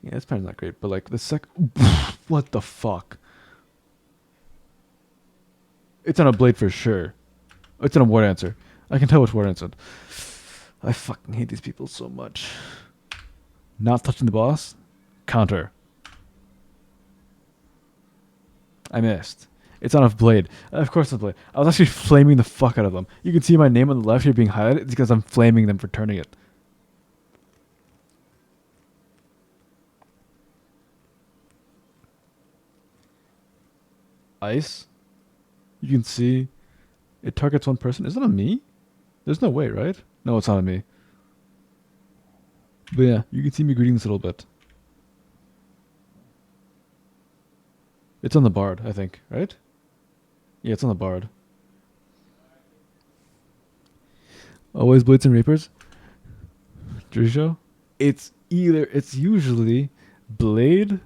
Yeah, this pattern's not great, but like the what the fuck? It's on a blade for sure. It's on a ward answer. I can tell which ward answer. I fucking hate these people so much. Not touching the boss. Counter. I missed. It's on a blade. Of course it's a blade. I was actually flaming the fuck out of them. You can see my name on the left here being highlighted. It's because I'm flaming them for turning it. Ice. You can see it targets one person. Is it on me? There's no way, right? No, it's not on me. But yeah, you can see me greeting this a little bit. It's on the bard, I think, right? Yeah, it's on the bard. Always blades and reapers. Jersey show. It's usually blade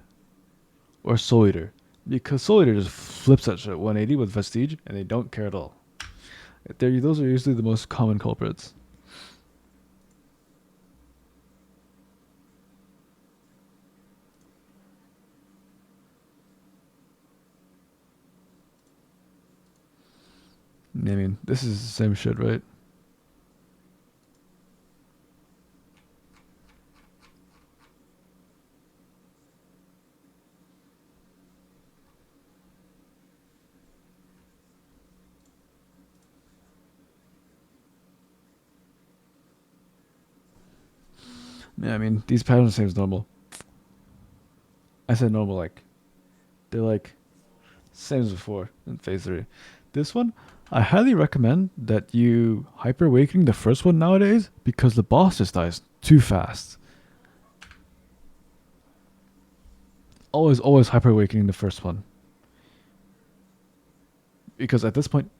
or soul eater, because soul eater just flips that shit 180 with vestige, and they don't care at all. Those are usually the most common culprits. I mean, this is the same shit, right? Yeah, I mean, these patterns are the same as normal. I said normal, like, they're like, same as before in phase 3. This one, I highly recommend that you hyper awakening the first one nowadays, because the boss just dies too fast. Always hyper awakening the first one. Because at this point,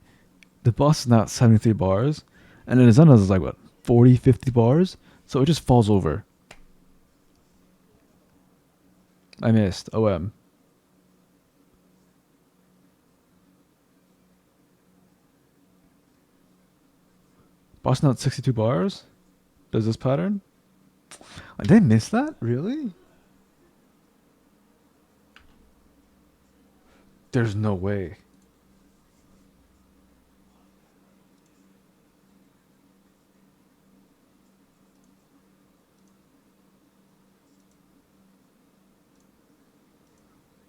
the boss is now at 73 bars, and then his is like, what, 40, 50 bars? So it just falls over. I missed. OM. Boss now at 62 bars? Does this pattern? Did I miss that? Really? There's no way.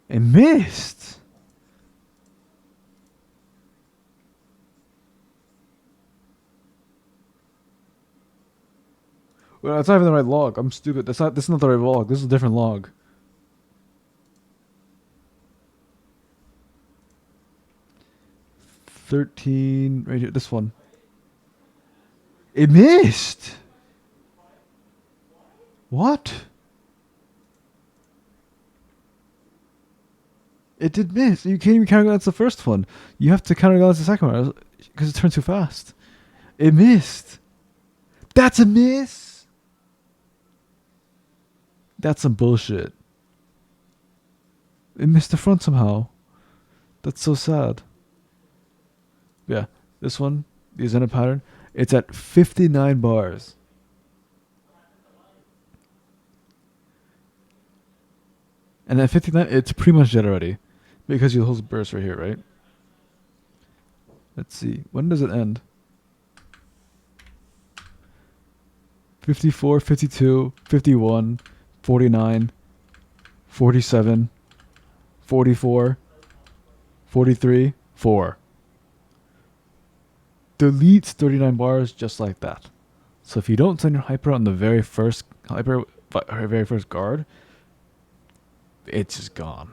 I missed. Well, that's not even the right log. I'm stupid. This is not the right log. This is a different log. 13, right here, this one. It missed! What? It did miss. You can't even counterbalance the first one. You have to counterbalance the second one because it turned too fast. It missed. That's a miss. That's some bullshit. It missed the front somehow. That's so sad. Yeah, this one, the Zenith pattern, it's at 59 bars. And at 59, it's pretty much dead already. Because you hold burst right here, right? Let's see. When does it end? 54, 52, 51, 49, 47, 44, 43, 4. Deletes 39 bars just like that. So if you don't send your hyper on the very first guard, it's just gone.